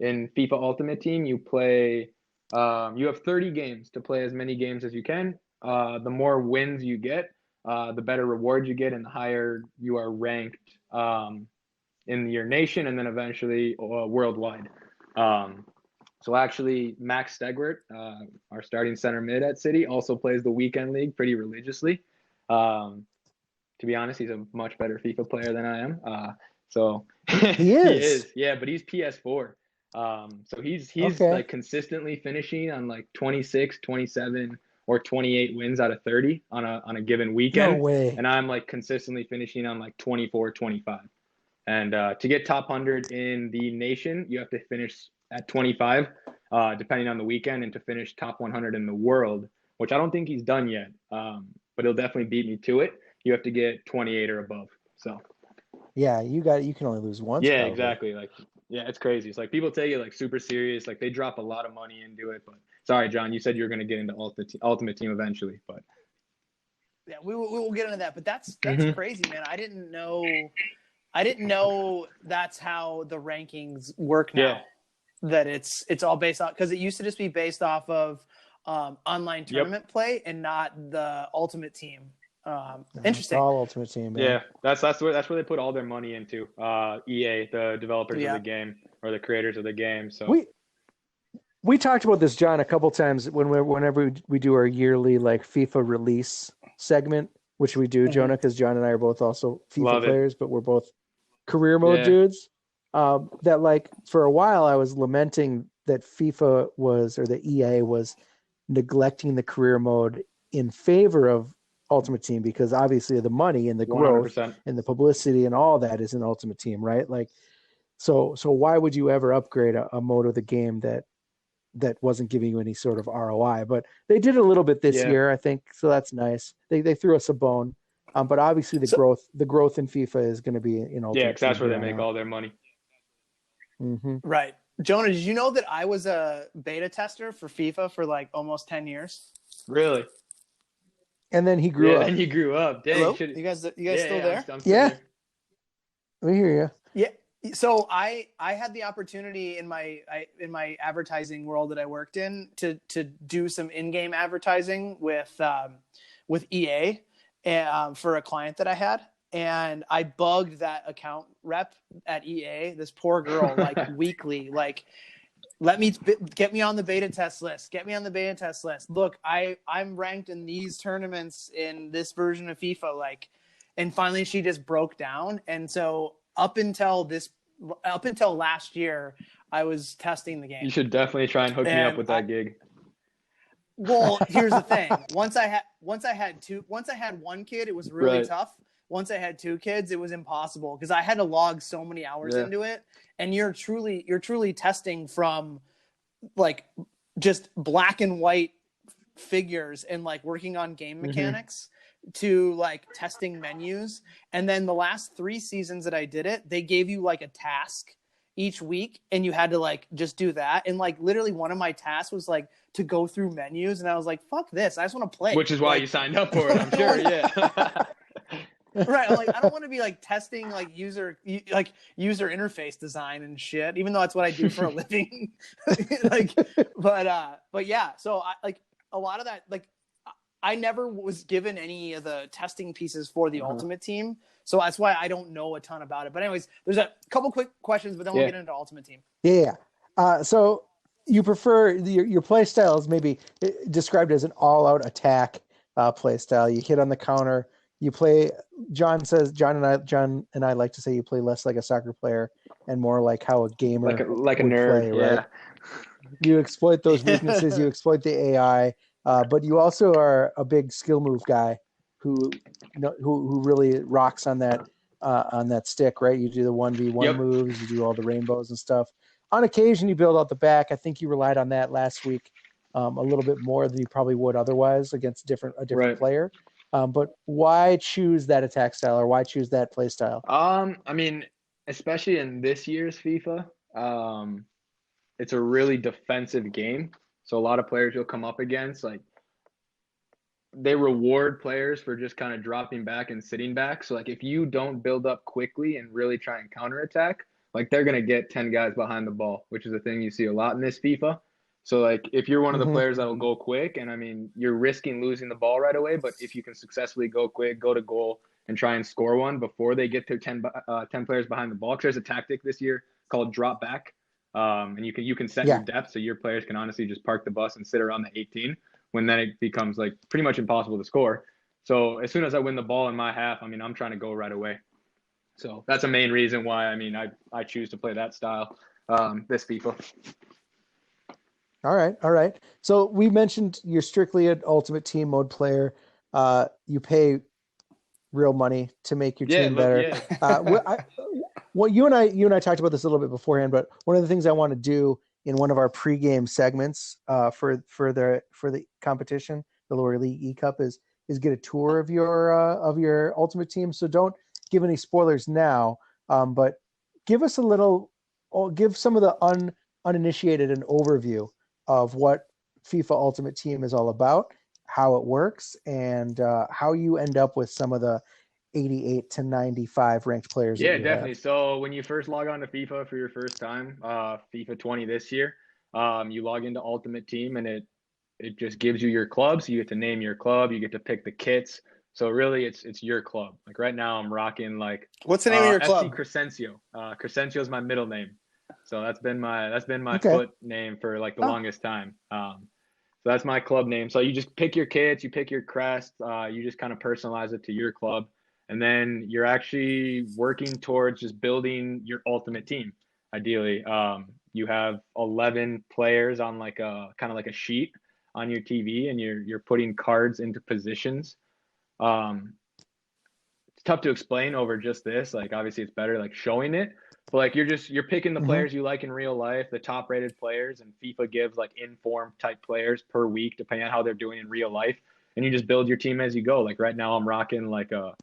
FIFA Ultimate Team you play. You have 30 games to play as many games as you can. The more wins you get, the better rewards you get, and the higher you are ranked in your nation, and then eventually worldwide. So actually, Max Stegwart, our starting center mid at City, also plays the weekend league pretty religiously. To be honest, he's a much better FIFA player than I am. So he is. Yeah, but he's PS4. So he's like consistently finishing on like 26, 27, or 28 wins out of 30 on a given weekend. No way. And I'm like consistently finishing on like 24, 25. And to get top 100 in the nation, you have to finish at 25, depending on the weekend, and to finish top 100 in the world, which I don't think he's done yet, but he'll definitely beat me to it. You have to get 28 or above. So yeah, you can only lose once. Yeah, probably. exactly. Like, yeah, it's crazy. It's like people take it like super serious. Like they drop a lot of money into it. But sorry, John, you said you were going to get into Ultimate Team eventually, but yeah, we will get into that. But that's crazy, man. I didn't know that's how the rankings work now. Yeah. That it's all based off, because it used to just be based off of online tournament play and not the Ultimate Team. Interesting. All Ultimate Team. Man. Yeah, that's where they put all their money into. EA, the developers of the game, or the creators of the game. So we talked about this, John, a couple times whenever we do our yearly like FIFA release segment, which we do, Jonah, because John and I are both also FIFA players, but we're both career mode dudes. That like for a while I was lamenting that FIFA was, or the EA was, neglecting the career mode in favor of Ultimate Team, because obviously the money and the growth 100%. and the publicity and all that is in Ultimate Team, right? Like, so why would you ever upgrade a mode of the game that wasn't giving you any sort of ROI? But they did a little bit this year, I think, so that's nice. They threw us a bone. But obviously the growth in FIFA is going to be in Ultimate Yeah, because that's Team where they here make on all their money. out. Right. Jonah, did you know that I was a beta tester for FIFA for like almost 10 years? Really? And then he grew Yeah, up. then you grew up. Dang, Hello? should You guys still yeah, there? I'm still Yeah. here. We hear you. Yeah. So I had the opportunity in my advertising world that I worked in to do some in-game advertising with EA for a client that I had, and I bugged that account rep at EA, this poor girl, like weekly, like, get me on the beta test list. Get me on the beta test list. Look, I'm ranked in these tournaments in this version of FIFA, like, and finally she just broke down. And so up until last year, I was testing the game. You should definitely try and hook me up with that gig. Well, here's the thing. Once I had one kid, it was really Right. tough. Once I had two kids, it was impossible because I had to log so many hours into it. And you're truly testing from like just black and white figures and like working on game mechanics to like testing menus. And then the last 3 seasons that I did it, they gave you like a task each week and you had to like just do that. And like literally one of my tasks was like to go through menus, and I was like, fuck this, I just want to play. Which is why you signed up for it, I'm sure. Yeah. Right. I'm like, I don't want to be like testing like user interface design and shit, even though that's what I do for a living. But yeah. So I like a lot of that, like I never was given any of the testing pieces for the Ultimate Team. So that's why I don't know a ton about it. But anyways, there's a couple quick questions, but then we'll get into Ultimate Team. Yeah. So you prefer your play style is maybe described as an all-out attack play style. You hit on the counter. You play. John and I like to say you play less like a soccer player and more like how a gamer like a nerd. play, Yeah. right? You exploit those weaknesses. You exploit the AI, but you also are a big skill move guy who really rocks on that stick, right? You do the 1v1 moves. You do all the rainbows and stuff. On occasion, you build out the back. I think you relied on that last week a little bit more than you probably would otherwise against a different player. But why choose that attack style, or why choose that play style? I mean, especially in this year's FIFA, it's a really defensive game. So a lot of players you'll come up against, like, they reward players for just kind of dropping back and sitting back. So like if you don't build up quickly and really try and counterattack, like they're going to get 10 guys behind the ball, which is a thing you see a lot in this FIFA. So like if you're one of the players that'll go quick, and I mean, you're risking losing the ball right away, but if you can successfully go quick, go to goal and try and score one before they get to 10 players behind the ball, because there's a tactic this year called drop back. And you can set your depth so your players can honestly just park the bus and sit around the 18, when then it becomes like pretty much impossible to score. So as soon as I win the ball in my half, I mean, I'm trying to go right away. So that's a main reason why, I mean, I choose to play that style this FIFA. All right. So we mentioned you're strictly an Ultimate Team mode player. You pay real money to make your team better. Yeah. You and I talked about this a little bit beforehand, but one of the things I want to do in one of our pregame segments for the competition, the lower league eCup, is get a tour of your Ultimate Team. So don't give any spoilers now, but give us give some of the uninitiated an overview of what FIFA Ultimate Team is all about, how it works, and how you end up with some of the 88 to 95 ranked players. Yeah, definitely. So when you first log on to FIFA for your first time, FIFA 20 this year, you log into Ultimate Team, and it just gives you your club. So you get to name your club, you get to pick the kits. So really it's your club. Like right now I'm rocking like, what's the name of your club? FC Crescencio. Crescencio is my middle name. So that's been my foot name for like the longest time. So that's my club name. So you just pick your kits, you pick your crest, you just kind of personalize it to your club. And then you're actually working towards just building your ultimate team. Ideally, you have 11 players on like a kind of like a sheet on your TV, and you're putting cards into positions. It's tough to explain over just this. Like obviously it's better like showing it, but like you're picking the players you like in real life, the top rated players, and FIFA gives like informed type players per week depending on how they're doing in real life. and you just build your team as you go. Like right now I'm rocking like a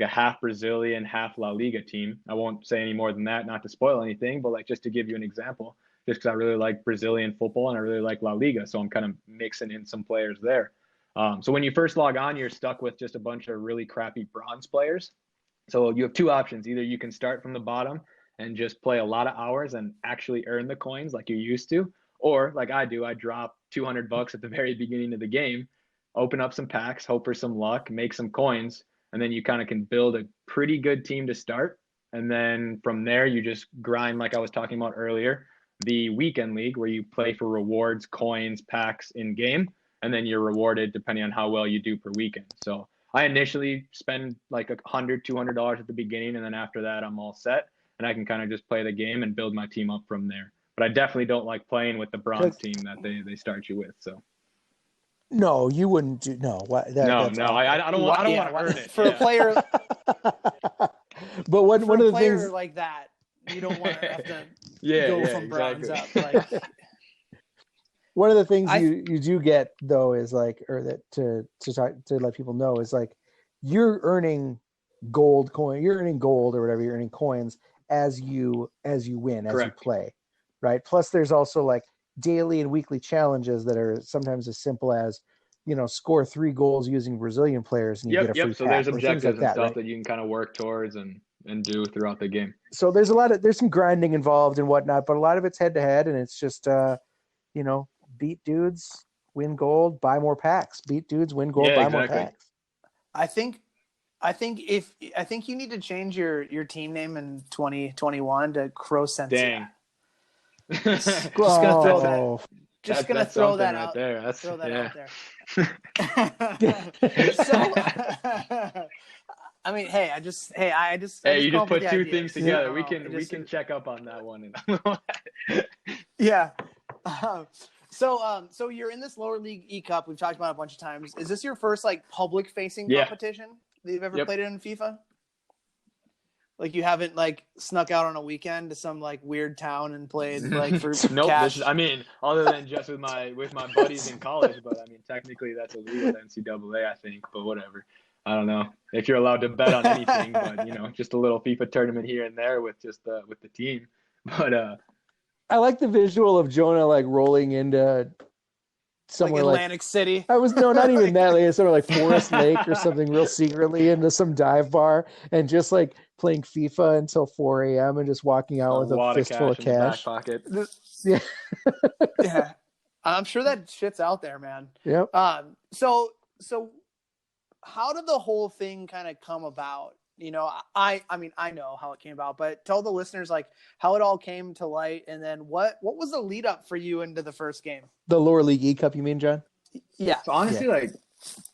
half Brazilian, half La Liga team. I won't say any more than that, not to spoil anything, but like just to give you an example, just because I really like Brazilian football and I really like La Liga. So I'm kind of mixing in some players there. So when you first log on, you're stuck with just a bunch of really crappy bronze players. So you have two options. Either you can start from the bottom and just play a lot of hours and actually earn the coins like you used to, or like I do, I drop $200 at the very beginning of the game, open up some packs, hope for some luck, make some coins, and then you kind of can build a pretty good team to start. And then from there, you just grind, like I was talking about earlier, the weekend league where you play for rewards, coins, packs in game, and then you're rewarded depending on how well you do per weekend. So I initially spend like $100, $200 at the beginning, and then after that, I'm all set, and I can kind of just play the game and build my team up from there. But I definitely don't like playing with the bronze team that they start you with. So. No, you wouldn't do. No, what? No, That's I don't want to earn it for a player. But one of the player things like that, you don't want to have to yeah, go yeah, from bronze exactly. up. Like, one of the things you do get though is like, or that to let people know is like, you're earning gold coin, you're earning gold or whatever, you're earning coins as you win, as Correct. you play, right? Plus, there's also like daily and weekly challenges that are sometimes as simple as, score 3 goals using Brazilian players and you get a free So pack, there's or things objectives like and that, stuff right? that you can kind of work towards and do throughout the game. So there's some grinding involved and whatnot, but a lot of it's head to head, and it's just beat dudes, win gold, buy more packs. Beat dudes, win gold, buy more packs. I think you need to change your team name in 2021 to Crosentia. Dang. Just gonna throw that. Just gonna throw that out there. That's throw that yeah. out there. So, I mean, I just you just put two things together. We can check up on that one. Yeah. So you're in this lower league eCup. We've talked about it a bunch of times. Is this your first like public facing competition that you've ever played in FIFA? Like you haven't like snuck out on a weekend to some like weird town and played like for nope. cash? Other than just with my buddies in college, but I mean technically that's illegal at NCAA, I think. But whatever. I don't know if you're allowed to bet on anything, but just a little FIFA tournament here and there with just with the team. But I like the visual of Jonah like rolling into somewhere like Atlantic City. Not even that. Like somewhere like Forest Lake or something, real secretly into some dive bar and just like playing FIFA until 4 a.m. and just walking out with a fistful of cash. Back pocket. Yeah. Yeah. I'm sure that shit's out there, man. Yep. So how did the whole thing kind of come about? I mean, I know how it came about, but tell the listeners like how it all came to light, and then what was the lead up for you into the first game? The lower league eCup, you mean, John? Yeah. So honestly,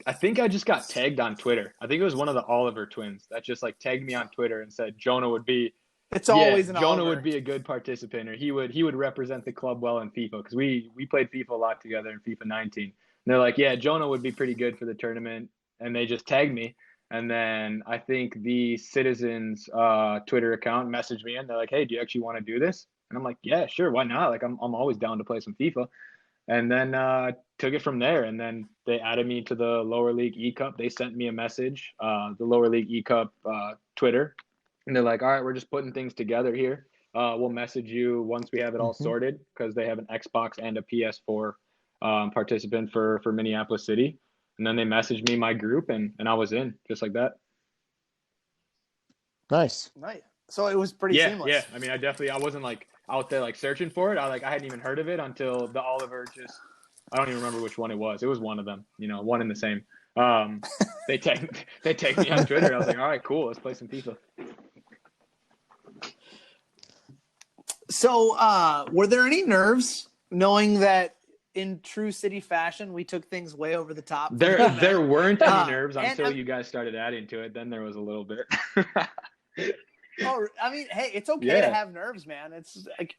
I think I just got tagged on Twitter. I think it was one of the Oliver twins that just like tagged me on Twitter and said Jonah would be. It's always an Jonah Oliver. would be a good participant, or he would represent the club well in FIFA, because we played FIFA a lot together in FIFA 19. And they're like, yeah, Jonah would be pretty good for the tournament, and they just tagged me. And then I think the Citizens Twitter account messaged me and they're like, hey, do you actually want to do this? And I'm like, yeah, sure, why not? Like I'm always down to play some FIFA. And then took it from there. And then they added me to the lower league eCup. They sent me a message, the lower league eCup Twitter. And they're like, all right, we're just putting things together here. We'll message you once we have it all sorted, because they have an Xbox and a PS4 participant for Minneapolis City. And then they messaged me my group, and I was in, just like that. Nice. So it was pretty seamless. Yeah. I mean, I wasn't like out there like searching for it. I hadn't even heard of it until the Oliver I don't even remember which one it was. It was one of them, one and the same. They tagged me on Twitter. I was like, all right, cool. Let's play some FIFA. So were there any nerves knowing that in true City fashion, we took things way over the top? There weren't any nerves until you guys started adding to it. Then there was a little bit. Oh, I mean, hey, it's okay to have nerves, man. It's like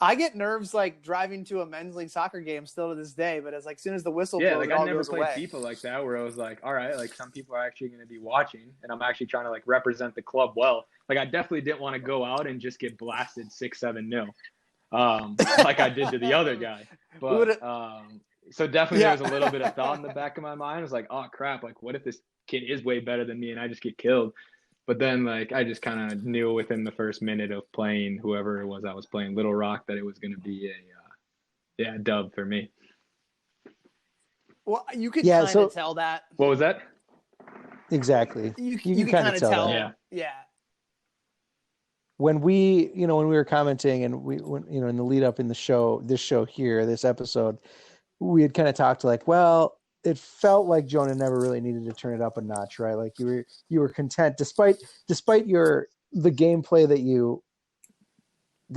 I get nerves like driving to a men's league soccer game still to this day. But it's like as soon as the whistle blows, like it all I never goes played away. FIFA like that, where I was like, all right, like some people are actually going to be watching, and I'm actually trying to like represent the club well. Like I definitely didn't want to go out and just get blasted 6-7-0. Like I did to the other guy. But So definitely Yeah. there was a little bit of thought in the back of my mind. I was like, oh crap, like what if this kid is way better than me and I just get killed? But then like I just kind of knew within the first minute of playing whoever it was I was playing, Little Rock, that it was going to be a dub for me. Well, you could Yeah, kind so- of tell that. What was that? Exactly. You can could kinda kind of tell. that. Yeah. When we were commenting and in the lead up in this show here, this episode, we had kind of talked like, well, it felt like Jonah never really needed to turn it up a notch, right? Like you were content despite the gameplay that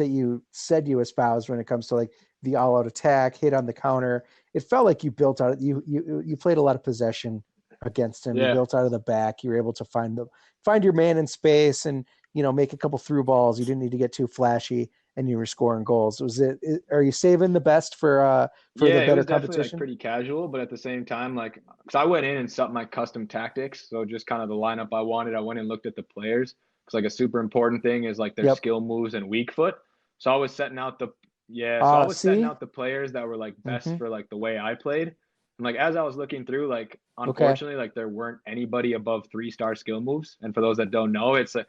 you said you espoused when it comes to like the all out attack, hit on the counter. It felt like you built out, you played a lot of possession against him. Yeah. You built out of the back. You were able to find your man in space and, make a couple through balls. You didn't need to get too flashy and you were scoring goals. Are you saving the best for the better it was definitely competition? like pretty casual, but at the same time, like, cause I went in and set my custom tactics. So just kind of the lineup I wanted, I went and looked at the players. Cause like a super important thing is like their Yep. skill moves and weak foot. So I was setting out setting out the players that were like best Mhm. for like the way I played. And like, as I was looking through, like, unfortunately, like there weren't anybody above 3-star skill moves. And for those that don't know, it's a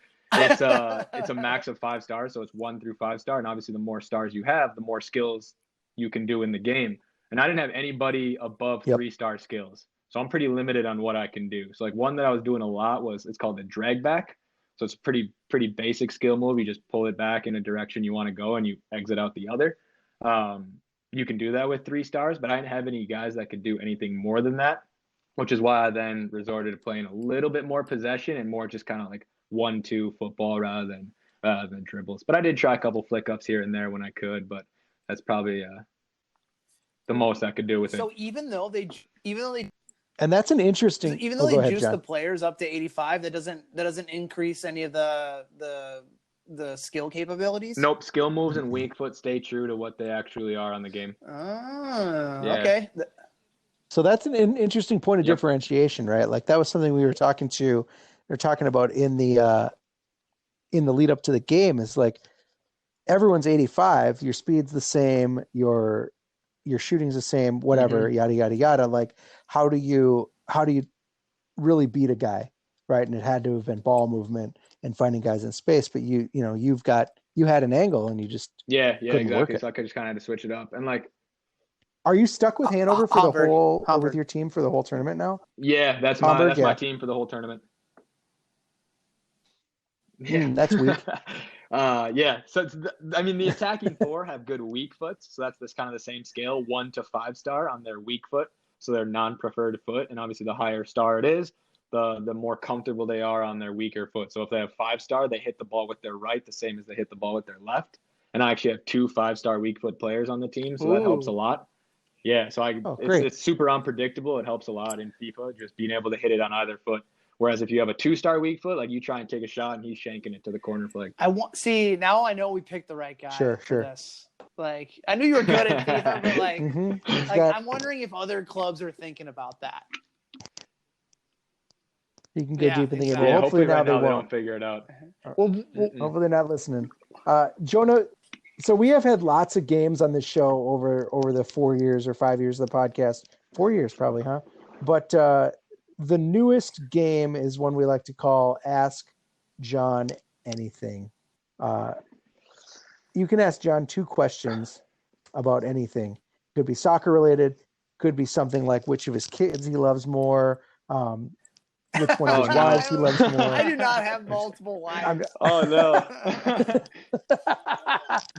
max of 5 stars. So it's 1 through 5 star. And obviously the more stars you have, the more skills you can do in the game. And I didn't have anybody above 3-star skills. So I'm pretty limited on what I can do. So like one that I was doing a lot it's called the drag back. So it's a pretty basic skill move. You just pull it back in a direction you want to go and you exit out the other. You can do that with 3 stars, but I didn't have any guys that could do anything more than that, which is why I then resorted to playing a little bit more possession and more just kind of like 1-2 football rather than dribbles. But I did try a couple flick ups here and there when I could, but that's probably the most I could do with it. So even though they And that's an interesting. Even though go they ahead, juice John. the players up to 85, that doesn't increase any of the skill capabilities. Nope, skill moves and weak foot stay true to what they actually are on the game. Oh, Yeah. okay. So that's an interesting point of Yep. differentiation, right? Like that was something we were talking about in the lead up to the game. Is like everyone's 85, your speed's the same, your shooting's the same, whatever, yada yada yada. Like how do you really beat a guy, right? And it had to have been ball movement and finding guys in space, but you had an angle and you just Yeah, couldn't work exactly. it. So I could just kind of had to switch it up. And like, Are you stuck with Hanover for Hamburg. the whole Hamburg. with your team for the whole tournament now? yeah, that's Hamburg, my yeah. team for the whole tournament. That's weak. Yeah. So the attacking 4 have good weak foots. So that's this kind of the same scale, 1 to 5 star on their weak foot. So their non-preferred foot. And obviously the higher star it is, the more comfortable they are on their weaker foot. So if they have 5 star, they hit the ball with their right, the same as they hit the ball with their left. And I actually have 2 5-star weak foot players on the team. So that helps a lot. Yeah. So it's super unpredictable. It helps a lot in FIFA, just being able to hit it on either foot. Whereas if you have a 2-star weak foot, like you try and take a shot and he's shanking it to the corner flag. Now I know we picked the right guy. Sure. For this. Like I knew you were good at FIFA, but like, Mhm. I'm wondering if other clubs are thinking about that. You can go Yeah, deep in the game. exactly. Well, Yeah, hopefully now right they now they won't. don't figure it out. Well, Hopefully they're not listening. Jonah, so we have had lots of games on this show over the 4 years or 5 years of the podcast. 4 years probably, huh? But the newest game is one we like to call Ask John Anything. You can ask John 2 questions about anything. Could be soccer related, could be something like which of his kids he loves more, which one of his Oh, no. wives he loves more. I do not have multiple wives. Oh no.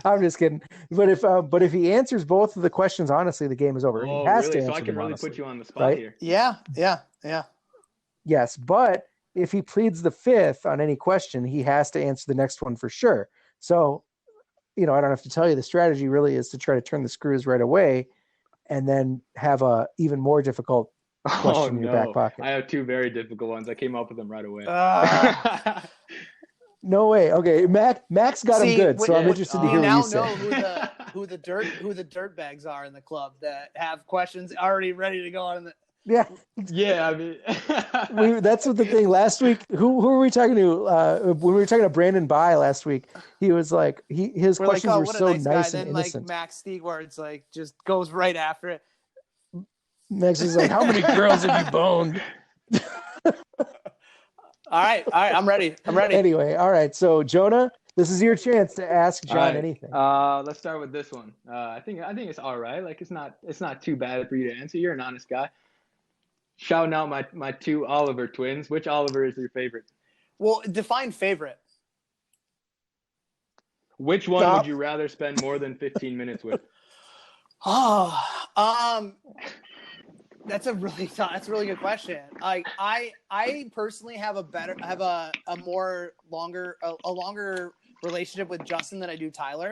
I'm just kidding. But if he answers both of the questions honestly, the game is over. Oh, he has really? to So answer I can them really honestly. put you on the spot right? here. Yeah. Yes, but if he pleads the fifth on any question, he has to answer the next one for sure. So, I don't have to tell you, the strategy really is to try to turn the screws right away and then have a even more difficult question in your back pocket. I have 2 very difficult ones. I came up with them right away. No way. Okay, Max got him good, so I'm interested to you hear what now you say. know who the dirt bags are in the club that have questions already ready to go on. Yeah, Yeah, I mean, that's what the thing last week. Who were we talking to? When we were talking to Brandon By last week, he was like, his We're questions like, oh, were what a so nice guy. nice Then and innocent. like Max Stegwart's like just goes right after it. Max is like, how many girls have you boned? All right, I'm ready. Anyway, all right. So Jonah, this is your chance to ask John All right. anything. Let's start with this one. I think it's all right. Like it's not too bad for you to answer. You're an honest guy. Shouting out my two Oliver twins. Which Oliver is your favorite? Well, define favorite. Which one would you rather spend more than 15 minutes with? That's a really good question. I personally have a longer relationship with Justin than I do Tyler.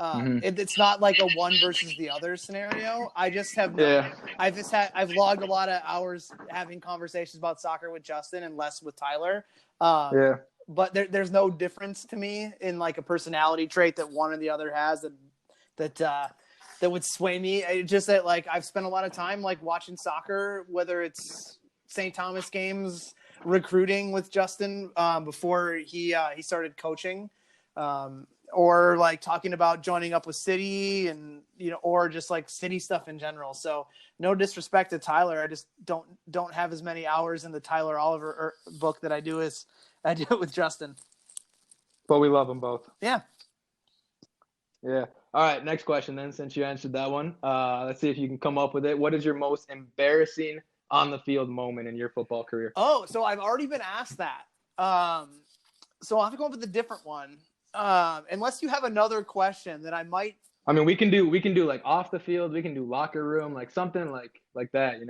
It's not like a one versus the other scenario. I just have I've logged a lot of hours having conversations about soccer with Justin and less with Tyler. But there's no difference to me in like a personality trait that one or the other has that would sway me. It's just that like I've spent a lot of time like watching soccer, whether it's St. Thomas games, recruiting with Justin before he started coaching, or like talking about joining up with City and or just like City stuff in general. So no disrespect to Tyler, I just don't have as many hours in the Tyler Oliver book that I do with Justin. But we love them both. Yeah. Yeah. All right. Next question then, since you answered that one. Let's see if you can come up with it. What is your most embarrassing on the field moment in your football career? Oh, so I've already been asked that. So I'll have to come up with a different one. Unless you have another question that I might. I mean, we can do like off the field. We can do locker room, like something like that,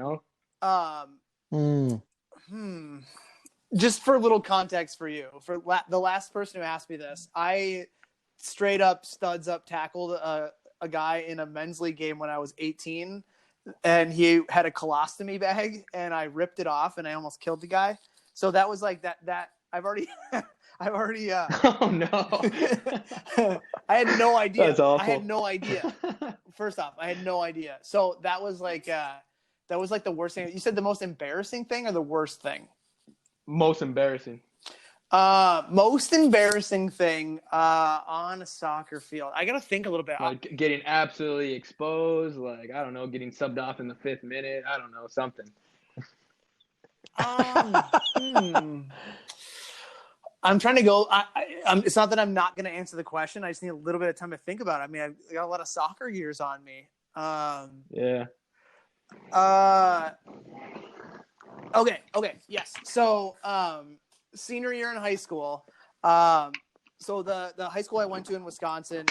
Just for a little context for you, for the last person who asked me this, I straight up studs up tackled a guy in a men's league game when I was 18, and he had a colostomy bag, and I ripped it off, and I almost killed the guy. So that was like that. I've already. Oh no! I had no idea. That's awful. I had no idea. First off, I had no idea. So that was like the worst thing. You said the most embarrassing thing or the worst thing? Most embarrassing. Most embarrassing thing on a soccer field. I gotta think a little bit. Like getting absolutely exposed. Like I don't know, getting subbed off in the 5th minute. I don't know, something. I'm trying to go. It's not that I'm not going to answer the question. I just need a little bit of time to think about it. I mean, I've got a lot of soccer years on me. Yeah. Okay. Yes. So, senior year in high school. So the high school I went to in Wisconsin,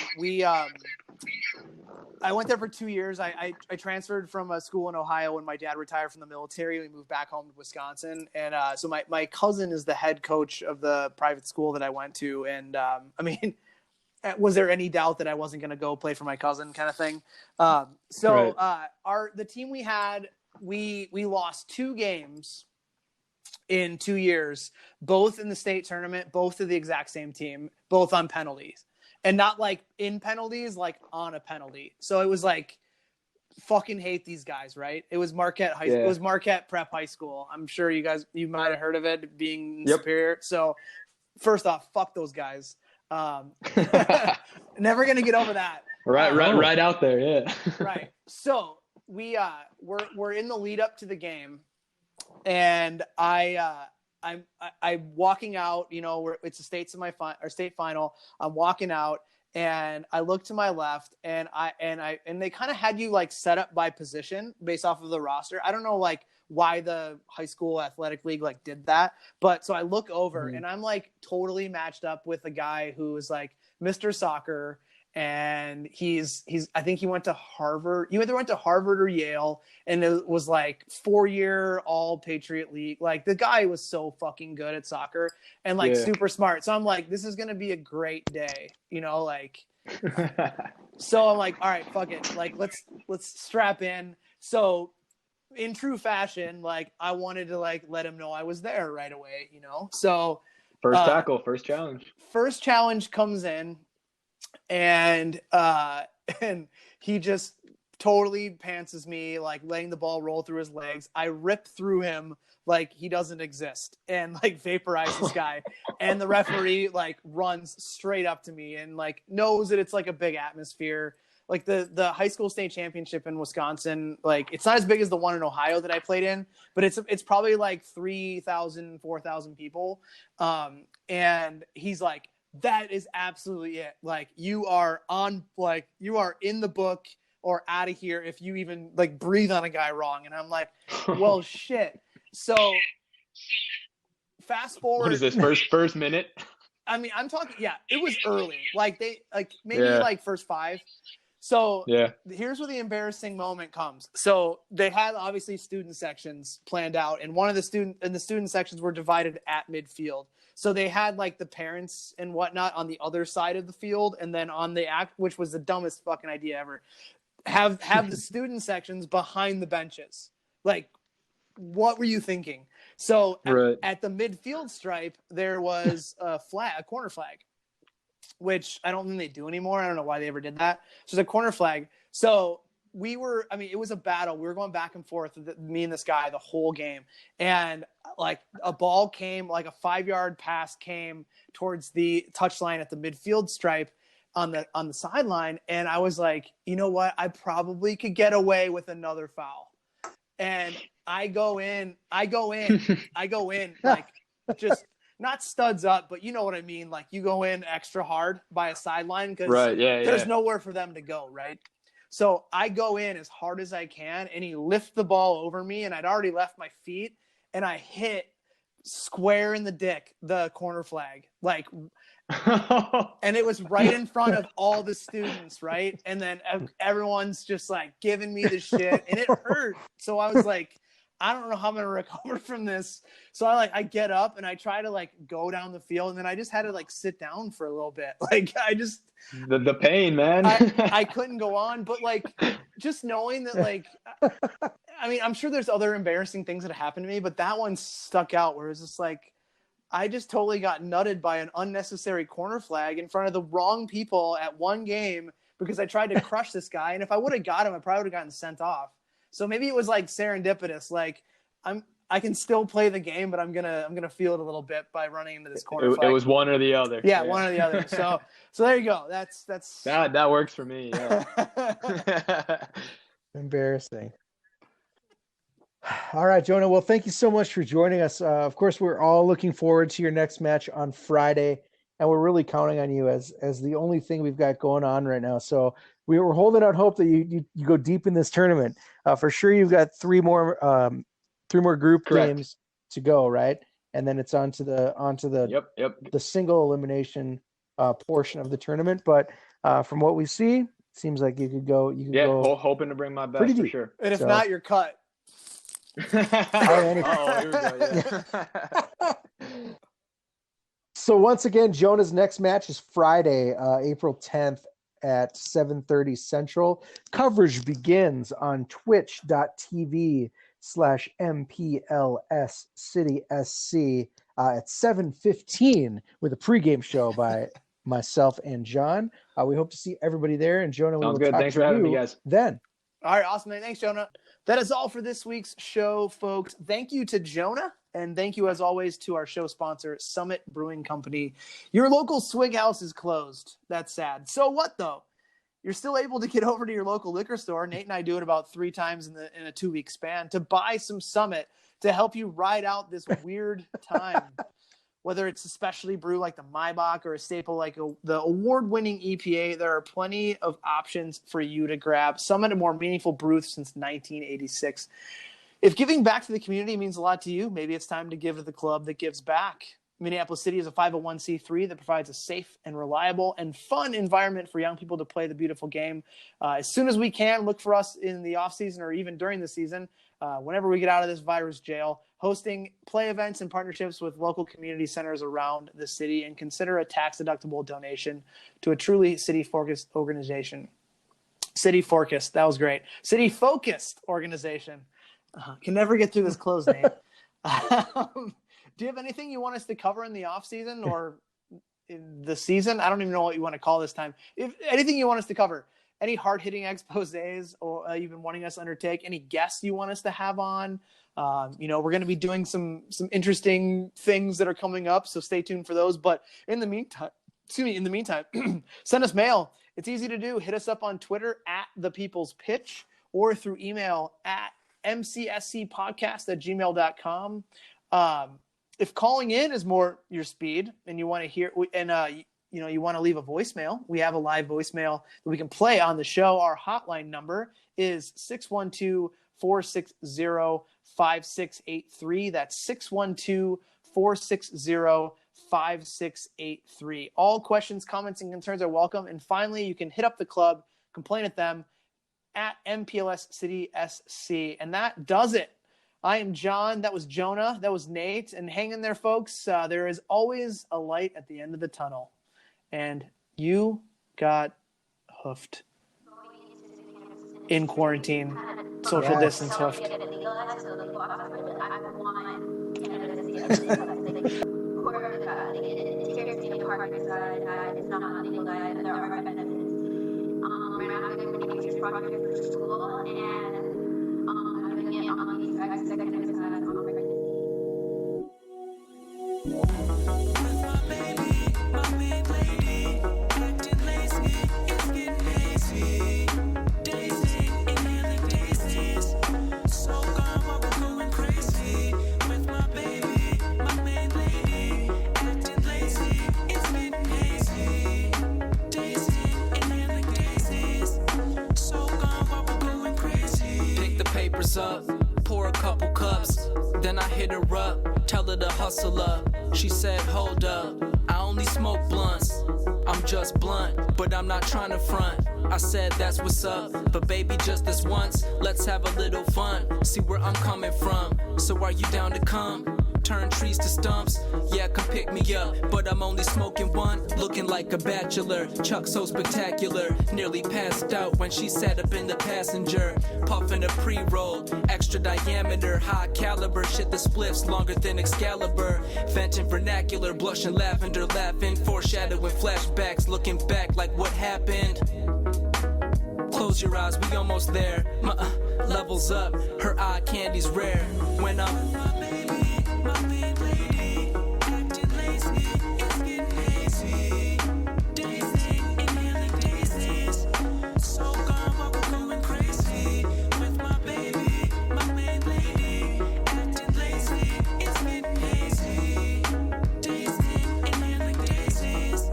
I went there for 2 years. I transferred from a school in Ohio when my dad retired from the military. We moved back home to Wisconsin. And so my cousin is the head coach of the private school that I went to. And I mean, was there any doubt that I wasn't going to go play for my cousin kind of thing? The team we had, we lost 2 games in 2 years, both in the state tournament, both to the exact same team, both on penalties. And not like in penalties, like on a penalty. So it was like, fucking hate these guys, right? It was Marquette High School. It was Marquette Prep High School. I'm sure you might have heard of it being Superior. So first off, fuck those guys. Never gonna get over that. Right out there, yeah. Right. So we're in the lead up to the game, and I'm walking out, it's a state final. I'm walking out and I look to my left and they kind of had you like set up by position based off of the roster. I don't know like why the high school athletic league like did that, but so I look over and I'm like totally matched up with a guy who is like Mr. Soccer. And I think he went to Harvard. You either went to Harvard or Yale, and it was like 4-year all Patriot League. Like the guy was so fucking good at soccer and like super smart. So I'm like, this is gonna be a great day, like. So I'm like, all right, fuck it. Like let's strap in. So in true fashion, like I wanted to like let him know I was there right away, So first tackle, first challenge. First challenge comes in. And he just totally pantses me, like letting the ball roll through his legs. I rip through him like he doesn't exist and like vaporize this guy. And the referee like runs straight up to me and like knows that it's like a big atmosphere. like the high school state championship in Wisconsin, like it's not as big as the one in Ohio that I played in, but it's probably like 3,000, 4,000 people. And he's like, that is absolutely it. Like you are in the book or out of here if you even like breathe on a guy wrong. And I'm like, well, shit. So fast forward. What is this, first minute? I mean, I'm talking, yeah, it was early. Like maybe first 5. So here's where the embarrassing moment comes. So they had obviously student sections planned out, and the student sections were divided at midfield. So they had like the parents and whatnot on the other side of the field, and then on the which was the dumbest fucking idea ever, have the student sections behind the benches. Like, what were you thinking? So at the midfield stripe, there was a corner flag, which I don't think they do anymore. I don't know why they ever did that. So it's a corner flag. So it was a battle. We were going back and forth, me and this guy, the whole game. And like a ball came, like a 5-yard pass came towards the touchline at the midfield stripe on the sideline. And I was like, you know what? I probably could get away with another foul. And I go in, like just not studs up, but you know what I mean? Like you go in extra hard by a sideline because there's nowhere for them to go, right? So I go in as hard as I can, and he lifts the ball over me, and I'd already left my feet, and I hit square in the dick the corner flag, like, and it was right in front of all the students, right? And then everyone's just like giving me the shit, and it hurt. So I was like, I don't know how I'm going to recover from this. So I get up and I try to like go down the field, and then I just had to like sit down for a little bit. Like I just the pain, man. I couldn't go on, but like just knowing that, like, I mean, I'm sure there's other embarrassing things that happened to me, but that one stuck out where it's just like, I just totally got nutted by an unnecessary corner flag in front of the wrong people at one game because I tried to crush this guy. And if I would have got him, I probably would have gotten sent off. So maybe it was like serendipitous. Like I can still play the game, but I'm gonna feel it a little bit by running into this corner flag. It was one or the other. Yeah, one or the other. So there you go. That's that works for me. Yeah. Embarrassing. All right, Jonah. Well, thank you so much for joining us. Of course, we're all looking forward to your next match on Friday, and we're really counting on you as the only thing we've got going on right now. So we were holding out hope that you go deep in this tournament. For sure, you've got three more group games to go, right? And then it's onto the the single elimination portion of the tournament. But from what we see, it seems like you could go. Hoping to bring my best for sure. And if not, you're cut. Here we go. Yeah. So once again, Jonah's next match is Friday, April 10th at 7:30 Central. Coverage begins on twitch.tv/MPLS City SC at 7:15 with a pregame show by myself and John. We hope to see everybody there. And Jonah, sounds good. Thanks for having me, guys. Then. All right, awesome. Thanks, Jonah. That is all for this week's show, folks. Thank you to Jonah, and thank you, as always, to our show sponsor, Summit Brewing Company. Your local swig house is closed. That's sad. So what, though? You're still able to get over to your local liquor store. Nate and I do it about 3 times in a 2-week span to buy some Summit to help you ride out this weird time. Whether it's a specialty brew like the Maibach or a staple like the award-winning EPA, there are plenty of options for you to grab. Summit, a more meaningful brew since 1986. If giving back to the community means a lot to you, maybe it's time to give to the club that gives back. Minneapolis City is a 501c3 that provides a safe and reliable and fun environment for young people to play the beautiful game. As soon as we can, look for us in the off-season or even during the season, whenever we get out of this virus jail, hosting play events and partnerships with local community centers around the city, and consider a tax-deductible donation to a truly city-focused organization. City-focused, that was great. City-focused organization. Can never get through this closed name. Do you have anything you want us to cover in the off-season or in the season? I don't even know what you want to call this time. If anything you want us to cover, any hard-hitting exposés or you've been wanting us to undertake, any guests you want us to have on. We're going to be doing some interesting things that are coming up, so stay tuned for those. But in the meantime, send us mail It's easy to do. Hit us up on Twitter at The People's Pitch or through email at mcscpodcast@gmail.com. If calling in is more your speed and you want to hear you want to leave a voicemail, we have a live voicemail that we can play on the show. Our hotline number is 612-460-5683. That's 612-460-5683. All questions, comments, and concerns are welcome. And finally, you can hit up the club, complain at them at MPLS City SC. And that does it. I am John. That was Jonah. That was Nate. And hang in there, folks. There is always a light at the end of the tunnel. And you got hoofed. In quarantine. Social distance hoofed. Up, pour a couple cups, then I hit her up, tell her to hustle up. She said, hold up, I only smoke blunts. I'm just blunt, but I'm not trying to front. I said, that's what's up, but baby, just this once, let's have a little fun, see where I'm coming from. So are you down to come? Turn trees to stumps, yeah, come pick me up. But I'm only smoking one, looking like a bachelor. Chuck so spectacular, nearly passed out when she sat up in the passenger. Puffing a pre-roll, extra diameter, high caliber. Shit, the spliff's longer than Excalibur. Venting vernacular, blushing lavender, laughing. Foreshadowing flashbacks, looking back like what happened. Close your eyes, we almost there. My levels up, her eye candy's rare. When I'm with my baby, my main lady, acting lazy, it's getting hazy. Dazing, inhaling daisies. So gone while we're going crazy. With my baby, my main lady, acting lazy, it's getting hazy. Dazing, inhaling daisies.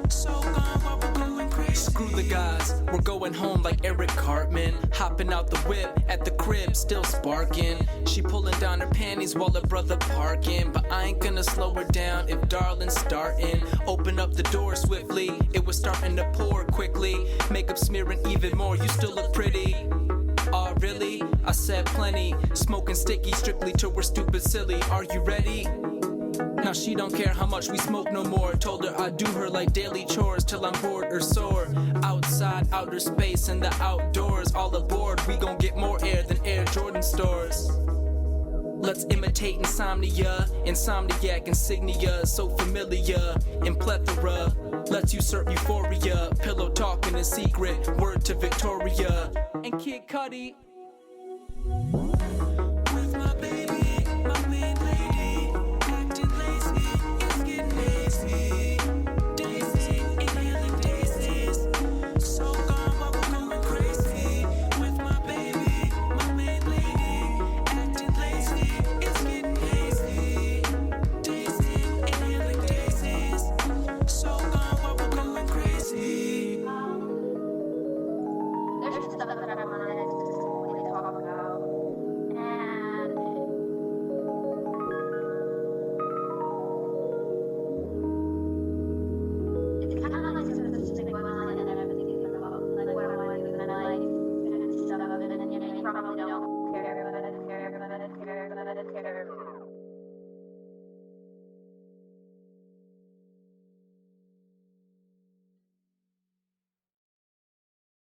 So gone while we're going crazy. Screw the guys, we're going home like Eric Cartman. Hopping out the whip at the crib, still sparking. She pulling down her panties while her brother parking. But I ain't gonna slow her down if darling's starting. Open up the door swiftly, it was starting to pour quickly. Makeup smearing even more, you still look pretty. Aw, really? I said plenty. Smoking sticky strictly till we're stupid silly. Are you ready? Now she don't care how much we smoke no more. Told her I'd do her like daily chores till I'm bored or sore. Outside, outer space, and the outdoors. All aboard, we gon' get more air than Air Jordan stores. Let's imitate insomnia, insomniac insignia, so familiar in plethora. Let's usurp euphoria, pillow talking in secret, word to Victoria and Kid Cudi.